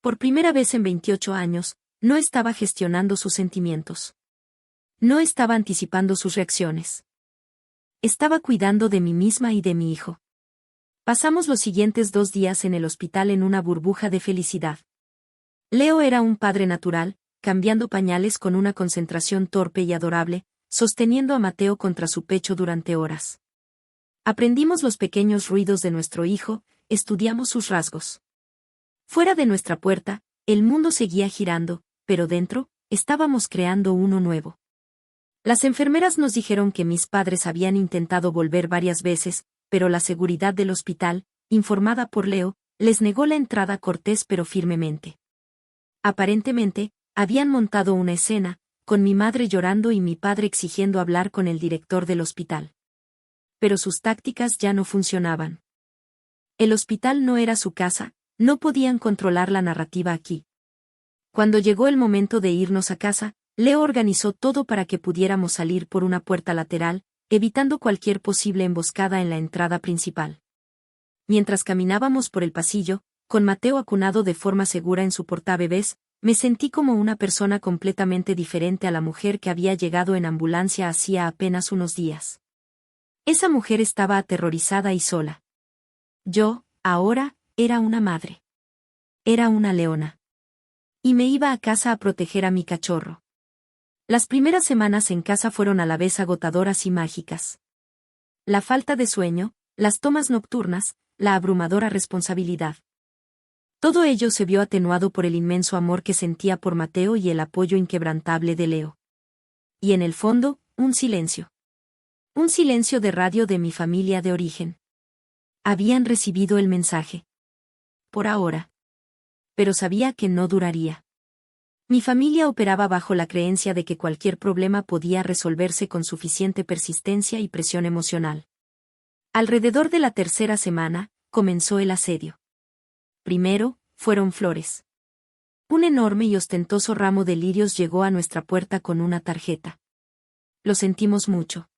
Por primera vez en 28 años, no estaba gestionando sus sentimientos. No estaba anticipando sus reacciones. Estaba cuidando de mí misma y de mi hijo. Pasamos los siguientes 2 días en el hospital en una burbuja de felicidad. Leo era un padre natural, cambiando pañales con una concentración torpe y adorable, sosteniendo a Mateo contra su pecho durante horas. Aprendimos los pequeños ruidos de nuestro hijo, estudiamos sus rasgos. Fuera de nuestra puerta, el mundo seguía girando, pero dentro, estábamos creando uno nuevo. Las enfermeras nos dijeron que mis padres habían intentado volver varias veces, pero la seguridad del hospital, informada por Leo, les negó la entrada cortés pero firmemente. Aparentemente, habían montado una escena, con mi madre llorando y mi padre exigiendo hablar con el director del hospital. Pero sus tácticas ya no funcionaban. El hospital no era su casa, no podían controlar la narrativa aquí. Cuando llegó el momento de irnos a casa, Leo organizó todo para que pudiéramos salir por una puerta lateral, evitando cualquier posible emboscada en la entrada principal. Mientras caminábamos por el pasillo, con Mateo acunado de forma segura en su portabebés, me sentí como una persona completamente diferente a la mujer que había llegado en ambulancia hacía apenas unos días. Esa mujer estaba aterrorizada y sola. Yo, ahora, era una madre. Era una leona. Y me iba a casa a proteger a mi cachorro. Las primeras semanas en casa fueron a la vez agotadoras y mágicas. La falta de sueño, las tomas nocturnas, la abrumadora responsabilidad. Todo ello se vio atenuado por el inmenso amor que sentía por Mateo y el apoyo inquebrantable de Leo. Y en el fondo, un silencio. Un silencio de radio de mi familia de origen. Habían recibido el mensaje. Por ahora. Pero sabía que no duraría. Mi familia operaba bajo la creencia de que cualquier problema podía resolverse con suficiente persistencia y presión emocional. Alrededor de la tercera semana, comenzó el asedio. Primero, fueron flores. Un enorme y ostentoso ramo de lirios llegó a nuestra puerta con una tarjeta. Lo sentimos mucho.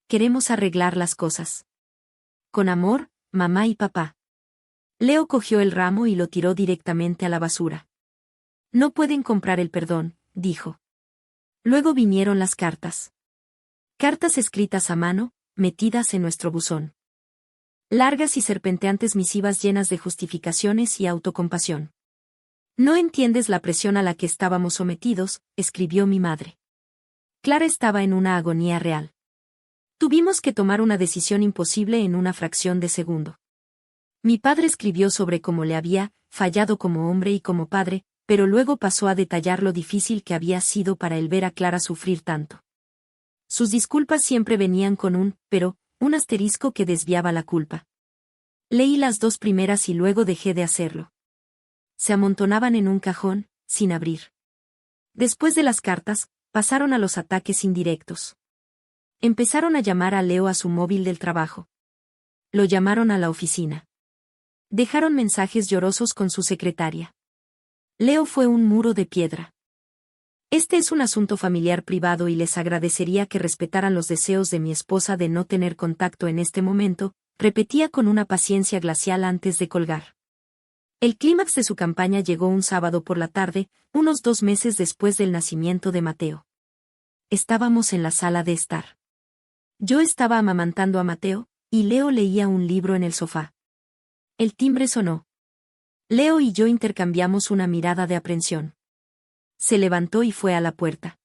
Queremos arreglar las cosas. Con amor, mamá y papá. Leo cogió el ramo y lo tiró directamente a la basura. No pueden comprar el perdón, dijo. Luego vinieron las cartas. Cartas escritas a mano, metidas en nuestro buzón. Largas y serpenteantes misivas llenas de justificaciones y autocompasión. No entiendes la presión a la que estábamos sometidos, escribió mi madre. Clara estaba en una agonía real. Tuvimos que tomar una decisión imposible en una fracción de segundo. Mi padre escribió sobre cómo le había fallado como hombre y como padre, pero luego pasó a detallar lo difícil que había sido para él ver a Clara sufrir tanto. Sus disculpas siempre venían con un asterisco que desviaba la culpa. Leí las 2 primeras y luego dejé de hacerlo. Se amontonaban en un cajón, sin abrir. Después de las cartas, pasaron a los ataques indirectos. Empezaron a llamar a Leo a su móvil del trabajo. Lo llamaron a la oficina. Dejaron mensajes llorosos con su secretaria. Leo fue un muro de piedra. Este es un asunto familiar privado y les agradecería que respetaran los deseos de mi esposa de no tener contacto en este momento, repetía con una paciencia glacial antes de colgar. El clímax de su campaña llegó un sábado por la tarde, unos 2 meses después del nacimiento de Mateo. Estábamos en la sala de estar. Yo estaba amamantando a Mateo, y Leo leía un libro en el sofá. El timbre sonó. Leo y yo intercambiamos una mirada de aprensión. Se levantó y fue a la puerta.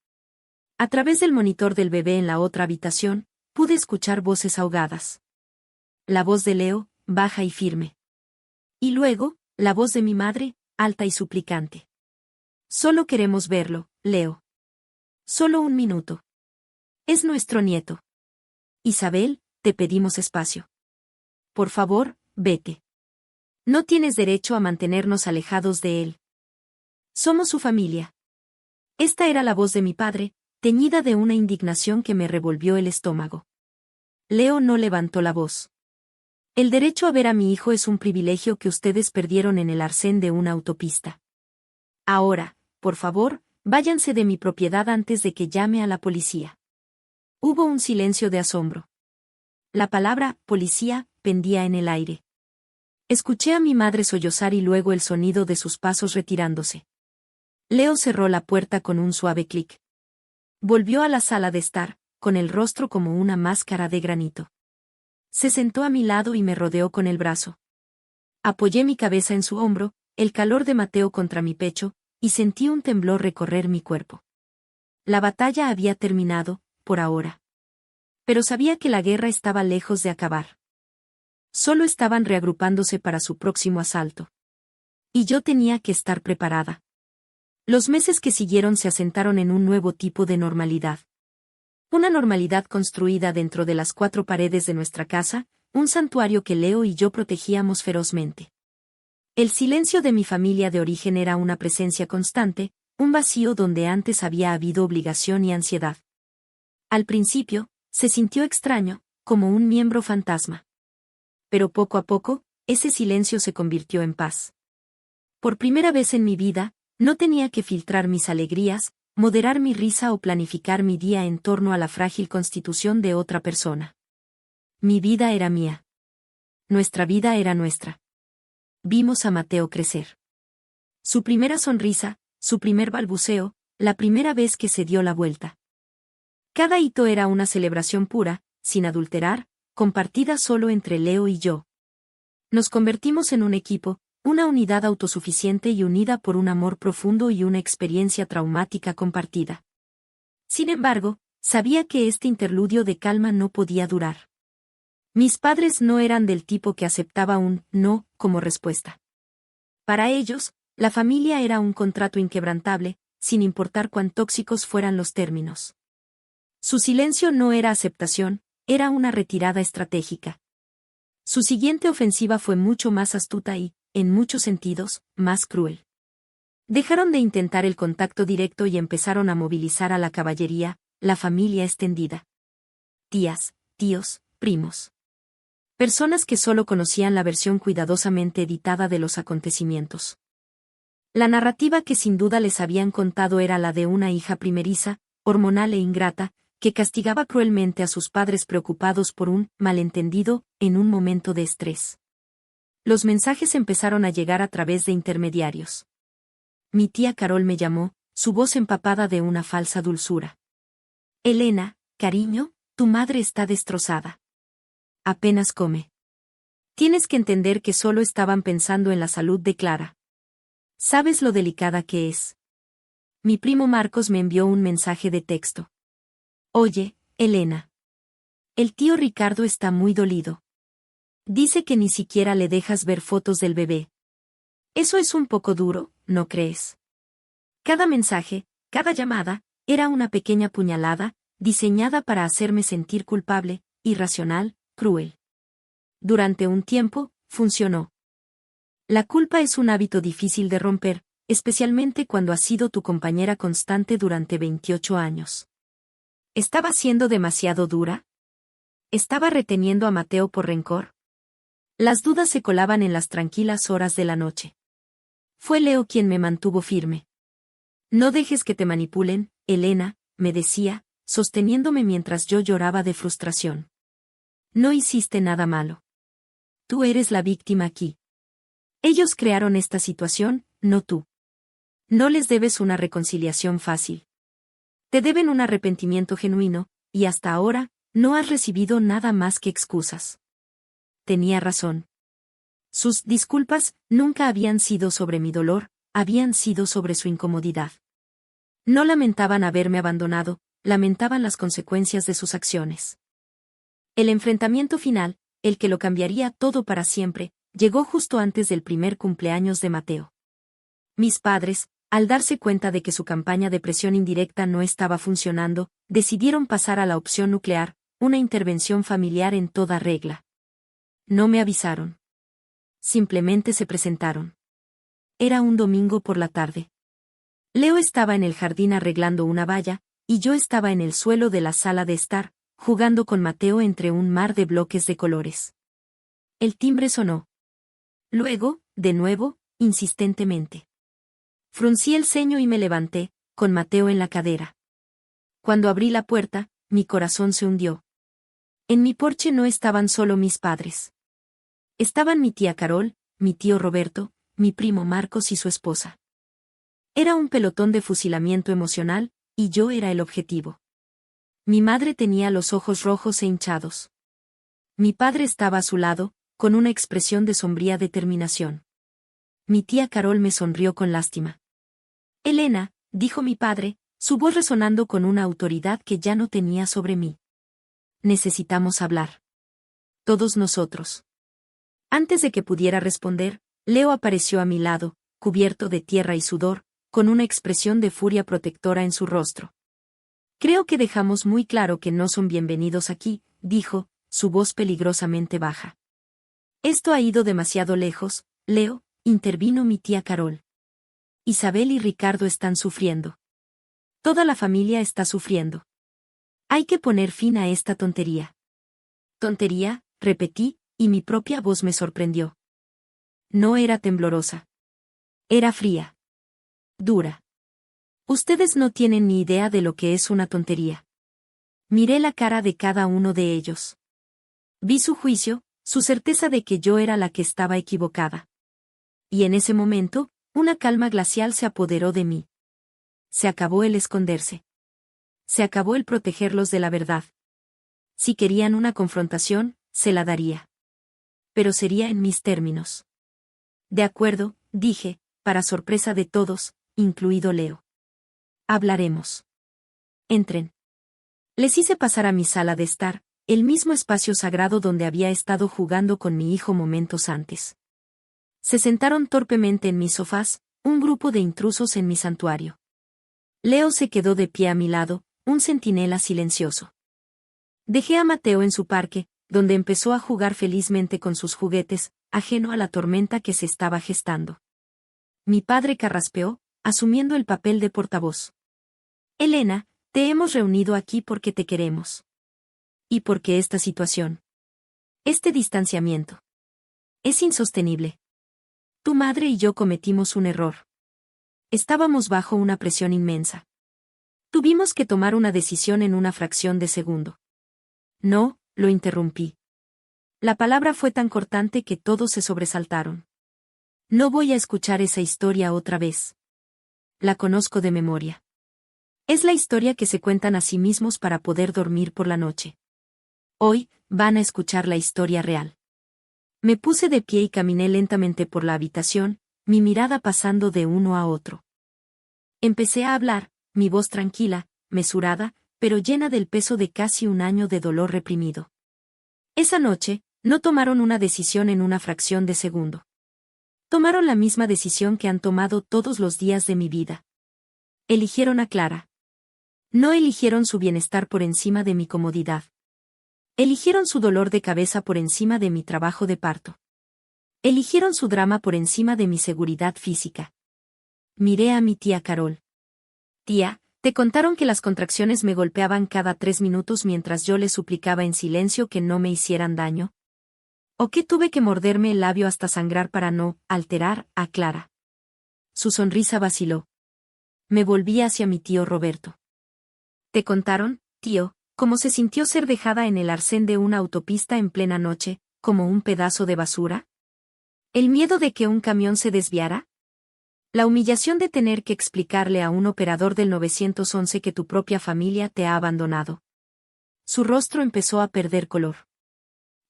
A través del monitor del bebé en la otra habitación, pude escuchar voces ahogadas. La voz de Leo, baja y firme. Y luego, la voz de mi madre, alta y suplicante. Solo queremos verlo, Leo. Solo 1 minuto. Es nuestro nieto. Isabel, te pedimos espacio. Por favor, vete. No tienes derecho a mantenernos alejados de él. Somos su familia. Esta era la voz de mi padre, teñida de una indignación que me revolvió el estómago. Leo no levantó la voz. El derecho a ver a mi hijo es un privilegio que ustedes perdieron en el arcén de una autopista. Ahora, por favor, váyanse de mi propiedad antes de que llame a la policía. Hubo un silencio de asombro. La palabra policía pendía en el aire. Escuché a mi madre sollozar y luego el sonido de sus pasos retirándose. Leo cerró la puerta con un suave clic. Volvió a la sala de estar, con el rostro como una máscara de granito. Se sentó a mi lado y me rodeó con el brazo. Apoyé mi cabeza en su hombro, el calor de Mateo contra mi pecho, y sentí un temblor recorrer mi cuerpo. La batalla había terminado, por ahora. Pero sabía que la guerra estaba lejos de acabar. Solo estaban reagrupándose para su próximo asalto. Y yo tenía que estar preparada. Los meses que siguieron se asentaron en un nuevo tipo de normalidad. Una normalidad construida dentro de las 4 paredes de nuestra casa, un santuario que Leo y yo protegíamos ferozmente. El silencio de mi familia de origen era una presencia constante, un vacío donde antes había habido obligación y ansiedad. Al principio, se sintió extraño, como un miembro fantasma. Pero poco a poco, ese silencio se convirtió en paz. Por primera vez en mi vida, no tenía que filtrar mis alegrías, moderar mi risa o planificar mi día en torno a la frágil constitución de otra persona. Mi vida era mía. Nuestra vida era nuestra. Vimos a Mateo crecer. Su primera sonrisa, su primer balbuceo, la primera vez que se dio la vuelta. Cada hito era una celebración pura, sin adulterar, compartida solo entre Leo y yo. Nos convertimos en un equipo, una unidad autosuficiente y unida por un amor profundo y una experiencia traumática compartida. Sin embargo, sabía que este interludio de calma no podía durar. Mis padres no eran del tipo que aceptaba un no como respuesta. Para ellos, la familia era un contrato inquebrantable, sin importar cuán tóxicos fueran los términos. Su silencio no era aceptación, era una retirada estratégica. Su siguiente ofensiva fue mucho más astuta y, en muchos sentidos, más cruel. Dejaron de intentar el contacto directo y empezaron a movilizar a la caballería, la familia extendida. Tías, tíos, primos. Personas que solo conocían la versión cuidadosamente editada de los acontecimientos. La narrativa que sin duda les habían contado era la de una hija primeriza, hormonal e ingrata, que castigaba cruelmente a sus padres preocupados por un malentendido, en un momento de estrés. Los mensajes empezaron a llegar a través de intermediarios. Mi tía Carol me llamó, su voz empapada de una falsa dulzura. Elena, cariño, tu madre está destrozada. Apenas come. Tienes que entender que solo estaban pensando en la salud de Clara. ¿Sabes lo delicada que es? Mi primo Marcos me envió un mensaje de texto. Oye, Elena. El tío Ricardo está muy dolido. Dice que ni siquiera le dejas ver fotos del bebé. Eso es un poco duro, ¿no crees? Cada mensaje, cada llamada, era una pequeña puñalada, diseñada para hacerme sentir culpable, irracional, cruel. Durante un tiempo, funcionó. La culpa es un hábito difícil de romper, especialmente cuando ha sido tu compañera constante durante 28 años. ¿Estaba siendo demasiado dura? ¿Estaba reteniendo a Mateo por rencor? Las dudas se colaban en las tranquilas horas de la noche. Fue Leo quien me mantuvo firme. No dejes que te manipulen, Elena, me decía, sosteniéndome mientras yo lloraba de frustración. No hiciste nada malo. Tú eres la víctima aquí. Ellos crearon esta situación, no tú. No les debes una reconciliación fácil. Te deben un arrepentimiento genuino, y hasta ahora, no has recibido nada más que excusas. Tenía razón. Sus disculpas nunca habían sido sobre mi dolor, habían sido sobre su incomodidad. No lamentaban haberme abandonado, lamentaban las consecuencias de sus acciones. El enfrentamiento final, el que lo cambiaría todo para siempre, llegó justo antes del primer cumpleaños de Mateo. Mis padres, al darse cuenta de que su campaña de presión indirecta no estaba funcionando, decidieron pasar a la opción nuclear, una intervención familiar en toda regla. No me avisaron. Simplemente se presentaron. Era un domingo por la tarde. Leo estaba en el jardín arreglando una valla, y yo estaba en el suelo de la sala de estar, jugando con Mateo entre un mar de bloques de colores. El timbre sonó. Luego, de nuevo, insistentemente. Fruncí el ceño y me levanté, con Mateo en la cadera. Cuando abrí la puerta, mi corazón se hundió. En mi porche no estaban solo mis padres. Estaban mi tía Carol, mi tío Roberto, mi primo Marcos y su esposa. Era un pelotón de fusilamiento emocional, y yo era el objetivo. Mi madre tenía los ojos rojos e hinchados. Mi padre estaba a su lado, con una expresión de sombría determinación. Mi tía Carol me sonrió con lástima. Elena, dijo mi padre, su voz resonando con una autoridad que ya no tenía sobre mí. Necesitamos hablar. Todos nosotros. Antes de que pudiera responder, Leo apareció a mi lado, cubierto de tierra y sudor, con una expresión de furia protectora en su rostro. Creo que dejamos muy claro que no son bienvenidos aquí, dijo, su voz peligrosamente baja. Esto ha ido demasiado lejos, Leo, intervino mi tía Carol. Isabel y Ricardo están sufriendo. Toda la familia está sufriendo. Hay que poner fin a esta tontería. Tontería, repetí, y mi propia voz me sorprendió. No era temblorosa. Era fría. Dura. Ustedes no tienen ni idea de lo que es una tontería. Miré la cara de cada uno de ellos. Vi su juicio, su certeza de que yo era la que estaba equivocada. Y en ese momento, una calma glacial se apoderó de mí. Se acabó el esconderse. Se acabó el protegerlos de la verdad. Si querían una confrontación, se la daría. Pero sería en mis términos. De acuerdo, dije, para sorpresa de todos, incluido Leo. Hablaremos. Entren. Les hice pasar a mi sala de estar, el mismo espacio sagrado donde había estado jugando con mi hijo momentos antes. Se sentaron torpemente en mis sofás, un grupo de intrusos en mi santuario. Leo se quedó de pie a mi lado, un centinela silencioso. Dejé a Mateo en su parque, donde empezó a jugar felizmente con sus juguetes, ajeno a la tormenta que se estaba gestando. Mi padre carraspeó, asumiendo el papel de portavoz. Elena, te hemos reunido aquí porque te queremos. Y porque esta situación. Este distanciamiento. Es insostenible. Tu madre y yo cometimos un error. Estábamos bajo una presión inmensa. Tuvimos que tomar una decisión en una fracción de segundo. No, lo interrumpí. La palabra fue tan cortante que todos se sobresaltaron. No voy a escuchar esa historia otra vez. La conozco de memoria. Es la historia que se cuentan a sí mismos para poder dormir por la noche. Hoy, van a escuchar la historia real. Me puse de pie y caminé lentamente por la habitación, mi mirada pasando de uno a otro. Empecé a hablar, mi voz tranquila, mesurada, pero llena del peso de casi un año de dolor reprimido. Esa noche, no tomaron una decisión en una fracción de segundo. Tomaron la misma decisión que han tomado todos los días de mi vida. Eligieron a Clara. No eligieron su bienestar por encima de mi comodidad. Eligieron su dolor de cabeza por encima de mi trabajo de parto. Eligieron su drama por encima de mi seguridad física. Miré a mi tía Carol. Tía, ¿te contaron que las contracciones me golpeaban cada 3 minutos mientras yo les suplicaba en silencio que no me hicieran daño? ¿O que tuve que morderme el labio hasta sangrar para no alterar a Clara? Su sonrisa vaciló. Me volví hacia mi tío Roberto. ¿Te contaron, tío, cómo se sintió ser dejada en el arcén de una autopista en plena noche, como un pedazo de basura? ¿El miedo de que un camión se desviara? La humillación de tener que explicarle a un operador del 911 que tu propia familia te ha abandonado. Su rostro empezó a perder color.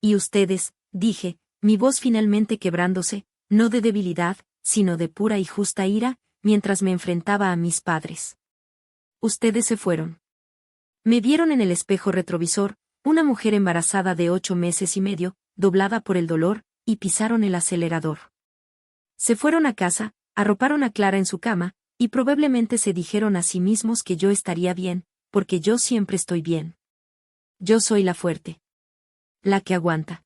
Y ustedes, dije, mi voz finalmente quebrándose, no de debilidad, sino de pura y justa ira, mientras me enfrentaba a mis padres. Ustedes se fueron. Me vieron en el espejo retrovisor, una mujer embarazada de 8 meses y medio, doblada por el dolor, y pisaron el acelerador. Se fueron a casa, arroparon a Clara en su cama, y probablemente se dijeron a sí mismos que yo estaría bien, porque yo siempre estoy bien. Yo soy la fuerte. La que aguanta.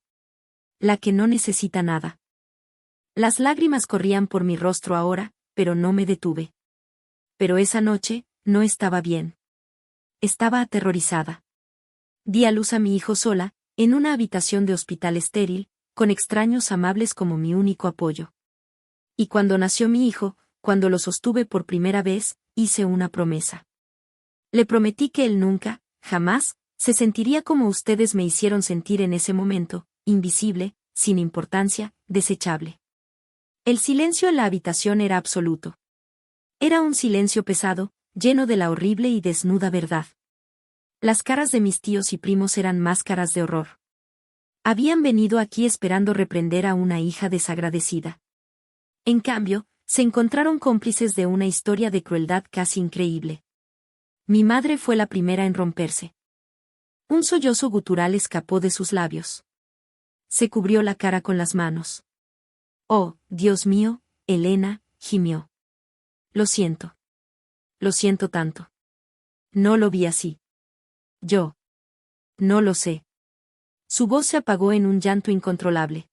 La que no necesita nada. Las lágrimas corrían por mi rostro ahora, pero no me detuve. Pero esa noche, no estaba bien. Estaba aterrorizada. Di a luz a mi hijo sola, en una habitación de hospital estéril, con extraños amables como mi único apoyo. Y cuando nació mi hijo, cuando lo sostuve por primera vez, hice una promesa. Le prometí que él nunca, jamás, se sentiría como ustedes me hicieron sentir en ese momento, invisible, sin importancia, desechable. El silencio en la habitación era absoluto. Era un silencio pesado, lleno de la horrible y desnuda verdad. Las caras de mis tíos y primos eran máscaras de horror. Habían venido aquí esperando reprender a una hija desagradecida. En cambio, se encontraron cómplices de una historia de crueldad casi increíble. Mi madre fue la primera en romperse. Un sollozo gutural escapó de sus labios. Se cubrió la cara con las manos. Oh, Dios mío, Elena, gimió. Lo siento. Lo siento tanto. No lo vi así. Yo. No lo sé. Su voz se apagó en un llanto incontrolable.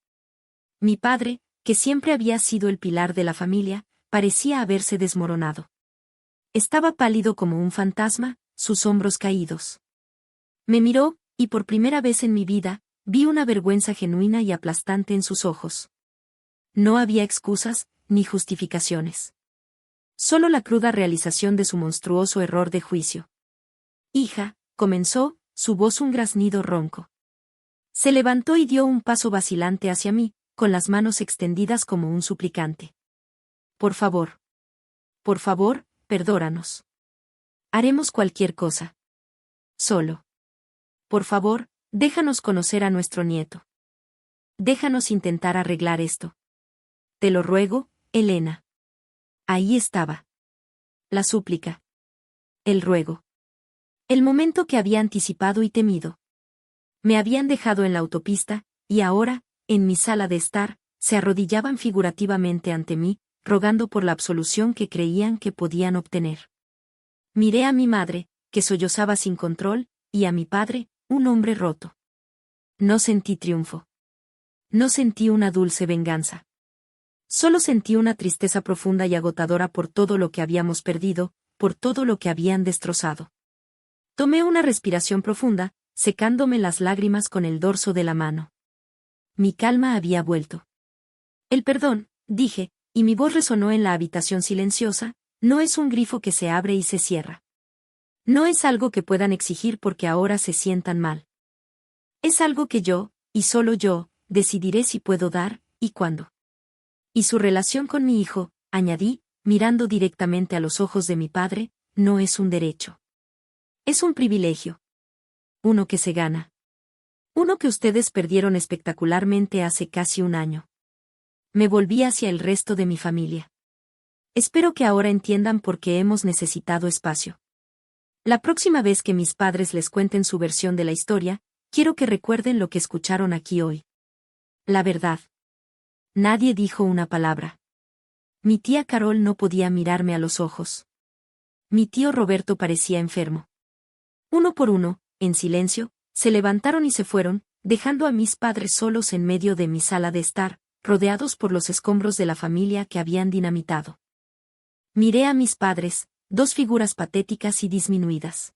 Mi padre, que siempre había sido el pilar de la familia, parecía haberse desmoronado. Estaba pálido como un fantasma, sus hombros caídos. Me miró, y por primera vez en mi vida, vi una vergüenza genuina y aplastante en sus ojos. No había excusas, ni justificaciones. Solo la cruda realización de su monstruoso error de juicio. Hija, comenzó, su voz un graznido ronco. Se levantó y dio un paso vacilante hacia mí, con las manos extendidas como un suplicante. Por favor. Por favor, perdónanos. Haremos cualquier cosa. Solo. Por favor, déjanos conocer a nuestro nieto. Déjanos intentar arreglar esto. Te lo ruego, Elena. Ahí estaba. La súplica. El ruego. El momento que había anticipado y temido. Me habían dejado en la autopista, y ahora, en mi sala de estar, se arrodillaban figurativamente ante mí, rogando por la absolución que creían que podían obtener. Miré a mi madre, que sollozaba sin control, y a mi padre, un hombre roto. No sentí triunfo. No sentí una dulce venganza. Solo sentí una tristeza profunda y agotadora por todo lo que habíamos perdido, por todo lo que habían destrozado. Tomé una respiración profunda, secándome las lágrimas con el dorso de la mano. Mi calma había vuelto. El perdón, dije, y mi voz resonó en la habitación silenciosa, no es un grifo que se abre y se cierra. No es algo que puedan exigir porque ahora se sientan mal. Es algo que yo, y solo yo, decidiré si puedo dar, y cuándo. Y su relación con mi hijo, añadí, mirando directamente a los ojos de mi padre, no es un derecho. Es un privilegio. Uno que se gana. Uno que ustedes perdieron espectacularmente hace casi un año. Me volví hacia el resto de mi familia. Espero que ahora entiendan por qué hemos necesitado espacio. La próxima vez que mis padres les cuenten su versión de la historia, quiero que recuerden lo que escucharon aquí hoy. La verdad. Nadie dijo una palabra. Mi tía Carol no podía mirarme a los ojos. Mi tío Roberto parecía enfermo. Uno por uno, en silencio, se levantaron y se fueron, dejando a mis padres solos en medio de mi sala de estar, rodeados por los escombros de la familia que habían dinamitado. Miré a mis padres, dos figuras patéticas y disminuidas.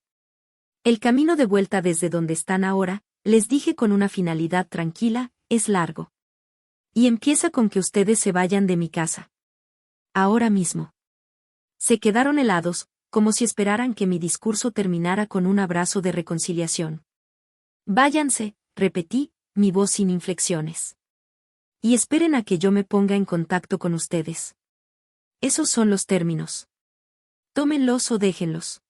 El camino de vuelta desde donde están ahora, les dije con una finalidad tranquila, es largo. Y empieza con que ustedes se vayan de mi casa. Ahora mismo. Se quedaron helados, como si esperaran que mi discurso terminara con un abrazo de reconciliación. Váyanse, repetí, mi voz sin inflexiones. Y esperen a que yo me ponga en contacto con ustedes. Esos son los términos. Tómenlos o déjenlos.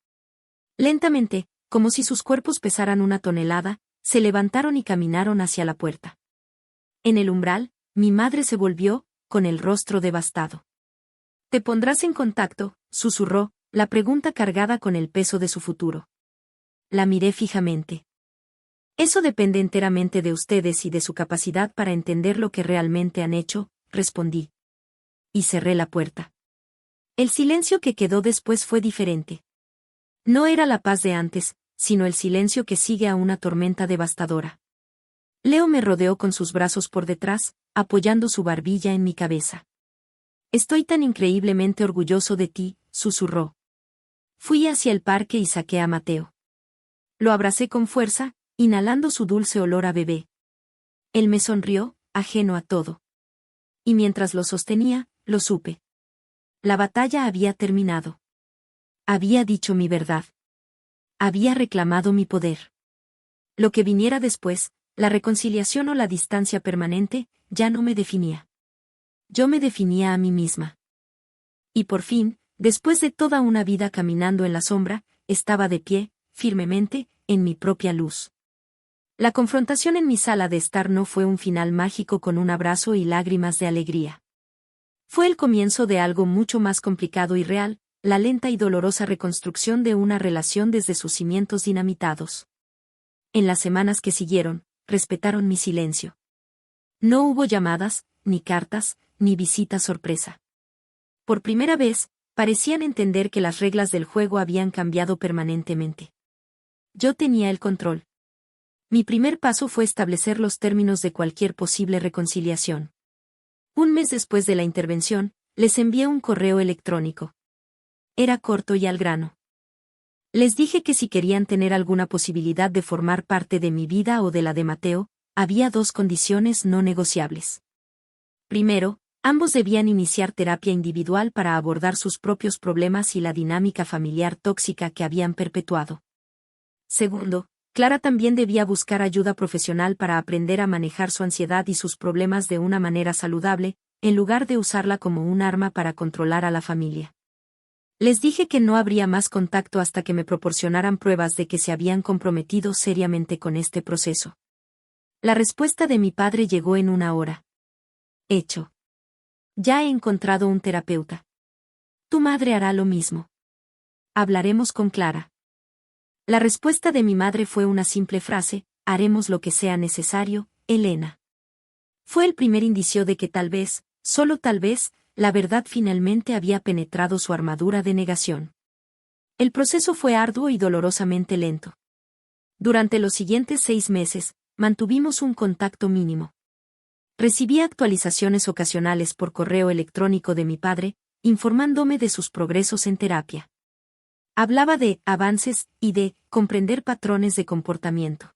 Lentamente, como si sus cuerpos pesaran 1 tonelada, se levantaron y caminaron hacia la puerta. En el umbral, mi madre se volvió, con el rostro devastado. «¿Te pondrás en contacto?», susurró, la pregunta cargada con el peso de su futuro. La miré fijamente. «Eso depende enteramente de ustedes y de su capacidad para entender lo que realmente han hecho», respondí. Y cerré la puerta. El silencio que quedó después fue diferente. No era la paz de antes, sino el silencio que sigue a una tormenta devastadora. Leo me rodeó con sus brazos por detrás, apoyando su barbilla en mi cabeza. «Estoy tan increíblemente orgulloso de ti», susurró. Fui hacia el parque y saqué a Mateo. Lo abracé con fuerza, inhalando su dulce olor a bebé. Él me sonrió, ajeno a todo. Y mientras lo sostenía, lo supe. La batalla había terminado. Había dicho mi verdad. Había reclamado mi poder. Lo que viniera después, la reconciliación o la distancia permanente, ya no me definía. Yo me definía a mí misma. Y por fin, después de toda una vida caminando en la sombra, estaba de pie, firmemente, en mi propia luz. La confrontación en mi sala de estar no fue un final mágico con un abrazo y lágrimas de alegría. Fue el comienzo de algo mucho más complicado y real, la lenta y dolorosa reconstrucción de una relación desde sus cimientos dinamitados. En las semanas que siguieron, respetaron mi silencio. No hubo llamadas, ni cartas, ni visitas sorpresa. Por primera vez, parecían entender que las reglas del juego habían cambiado permanentemente. Yo tenía el control. Mi primer paso fue establecer los términos de cualquier posible reconciliación. Un mes después de la intervención, les envié un correo electrónico. Era corto y al grano. Les dije que si querían tener alguna posibilidad de formar parte de mi vida o de la de Mateo, había 2 condiciones no negociables. Primero, ambos debían iniciar terapia individual para abordar sus propios problemas y la dinámica familiar tóxica que habían perpetuado. Segundo, Clara también debía buscar ayuda profesional para aprender a manejar su ansiedad y sus problemas de una manera saludable, en lugar de usarla como un arma para controlar a la familia. Les dije que no habría más contacto hasta que me proporcionaran pruebas de que se habían comprometido seriamente con este proceso. La respuesta de mi padre llegó en 1 hora. Hecho. Ya he encontrado un terapeuta. Tu madre hará lo mismo. Hablaremos con Clara. La respuesta de mi madre fue una simple frase: haremos lo que sea necesario, Elena. Fue el primer indicio de que tal vez, solo tal vez, la verdad finalmente había penetrado su armadura de negación. El proceso fue arduo y dolorosamente lento. Durante los siguientes 6 meses, mantuvimos un contacto mínimo. Recibí actualizaciones ocasionales por correo electrónico de mi padre, informándome de sus progresos en terapia. Hablaba de avances y de comprender patrones de comportamiento.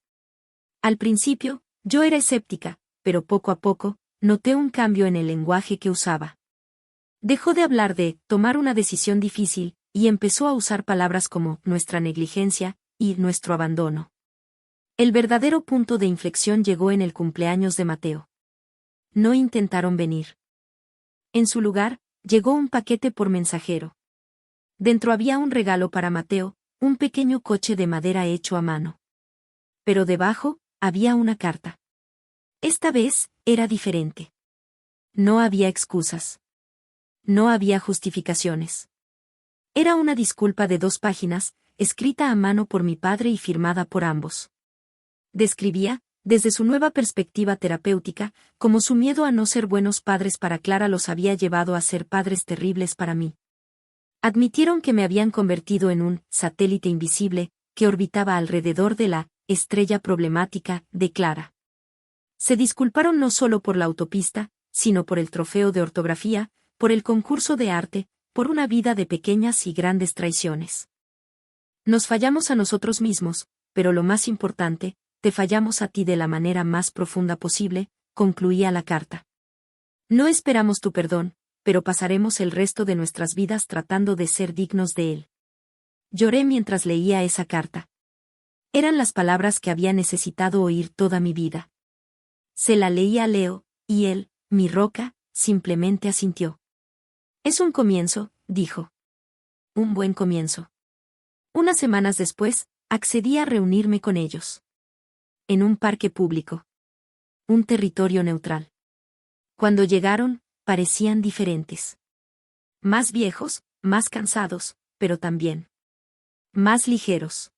Al principio, yo era escéptica, pero poco a poco, noté un cambio en el lenguaje que usaba. Dejó de hablar de tomar una decisión difícil y empezó a usar palabras como nuestra negligencia y nuestro abandono. El verdadero punto de inflexión llegó en el cumpleaños de Mateo. No intentaron venir. En su lugar, llegó un paquete por mensajero. Dentro había un regalo para Mateo, un pequeño coche de madera hecho a mano. Pero debajo, había una carta. Esta vez, era diferente. No había excusas. No había justificaciones. Era una disculpa de 2 páginas, escrita a mano por mi padre y firmada por ambos. Describía, desde su nueva perspectiva terapéutica, cómo su miedo a no ser buenos padres para Clara los había llevado a ser padres terribles para mí. Admitieron que me habían convertido en un satélite invisible que orbitaba alrededor de la estrella problemática de Clara. Se disculparon no solo por la autopista, sino por el trofeo de ortografía, por el concurso de arte, por una vida de pequeñas y grandes traiciones. Nos fallamos a nosotros mismos, pero lo más importante, te fallamos a ti de la manera más profunda posible, concluía la carta. No esperamos tu perdón, pero pasaremos el resto de nuestras vidas tratando de ser dignos de él. Lloré mientras leía esa carta. Eran las palabras que había necesitado oír toda mi vida. Se la leí a Leo, y él, mi roca, simplemente asintió. Es un comienzo, dijo. Un buen comienzo. Unas semanas después, accedí a reunirme con ellos. En un parque público. Un territorio neutral. Cuando llegaron, parecían diferentes. Más viejos, más cansados, pero también más ligeros.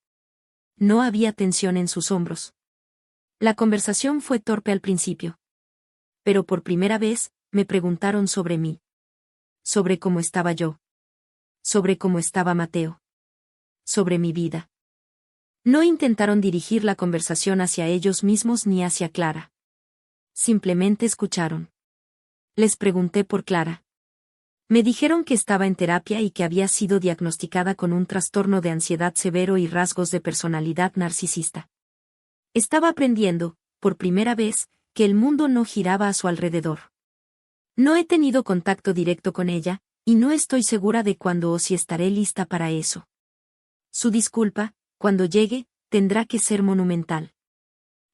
No había tensión en sus hombros. La conversación fue torpe al principio. Pero por primera vez, me preguntaron sobre mí. Sobre cómo estaba yo. Sobre cómo estaba Mateo. Sobre mi vida. No intentaron dirigir la conversación hacia ellos mismos ni hacia Clara. Simplemente escucharon. Les pregunté por Clara. Me dijeron que estaba en terapia y que había sido diagnosticada con un trastorno de ansiedad severo y rasgos de personalidad narcisista. Estaba aprendiendo, por primera vez, que el mundo no giraba a su alrededor. No he tenido contacto directo con ella, y no estoy segura de cuándo o si estaré lista para eso. Su disculpa, cuando llegue, tendrá que ser monumental.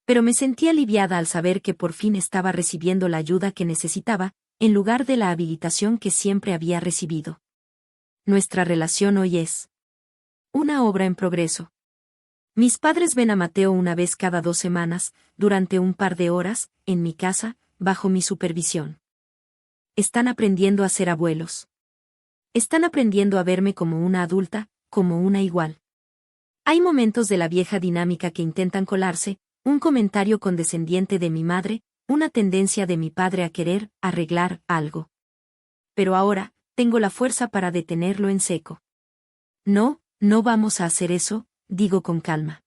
Pero me sentí aliviada al saber que por fin estaba recibiendo la ayuda que necesitaba, en lugar de la habilitación que siempre había recibido. Nuestra relación hoy es una obra en progreso. Mis padres ven a Mateo una vez cada 2 semanas, durante un par de horas, en mi casa, bajo mi supervisión. Están aprendiendo a ser abuelos. Están aprendiendo a verme como una adulta, como una igual. Hay momentos de la vieja dinámica que intentan colarse, un comentario condescendiente de mi madre, una tendencia de mi padre a querer arreglar algo. Pero ahora, tengo la fuerza para detenerlo en seco. No, no vamos a hacer eso, digo con calma.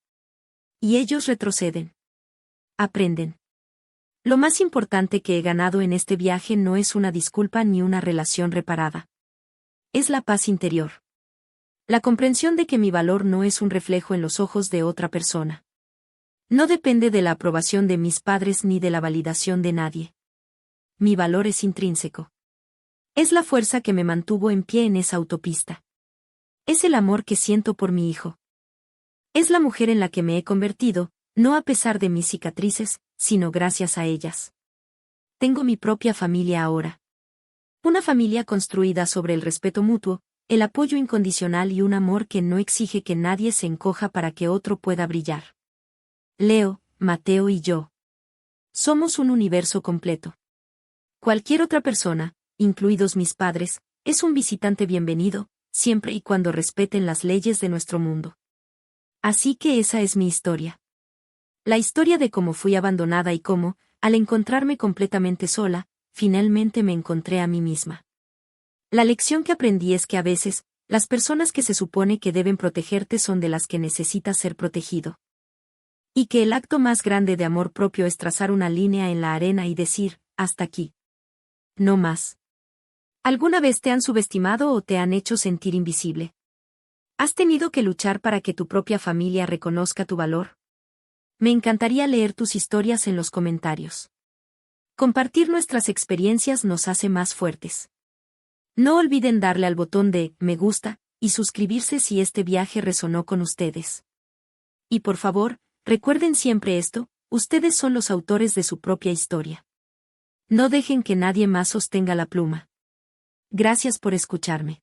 Y ellos retroceden. Aprenden. Lo más importante que he ganado en este viaje no es una disculpa ni una relación reparada. Es la paz interior. La comprensión de que mi valor no es un reflejo en los ojos de otra persona. No depende de la aprobación de mis padres ni de la validación de nadie. Mi valor es intrínseco. Es la fuerza que me mantuvo en pie en esa autopista. Es el amor que siento por mi hijo. Es la mujer en la que me he convertido, no a pesar de mis cicatrices, sino gracias a ellas. Tengo mi propia familia ahora. Una familia construida sobre el respeto mutuo, el apoyo incondicional y un amor que no exige que nadie se encoja para que otro pueda brillar. Leo, Mateo y yo. Somos un universo completo. Cualquier otra persona, incluidos mis padres, es un visitante bienvenido, siempre y cuando respeten las leyes de nuestro mundo. Así que esa es mi historia. La historia de cómo fui abandonada y cómo, al encontrarme completamente sola, finalmente me encontré a mí misma. La lección que aprendí es que a veces, las personas que se supone que deben protegerte son de las que necesitas ser protegido. Y que el acto más grande de amor propio es trazar una línea en la arena y decir, hasta aquí. No más. ¿Alguna vez te han subestimado o te han hecho sentir invisible? ¿Has tenido que luchar para que tu propia familia reconozca tu valor? Me encantaría leer tus historias en los comentarios. Compartir nuestras experiencias nos hace más fuertes. No olviden darle al botón de me gusta y suscribirse si este viaje resonó con ustedes. Y por favor, recuerden siempre esto, ustedes son los autores de su propia historia. No dejen que nadie más sostenga la pluma. Gracias por escucharme.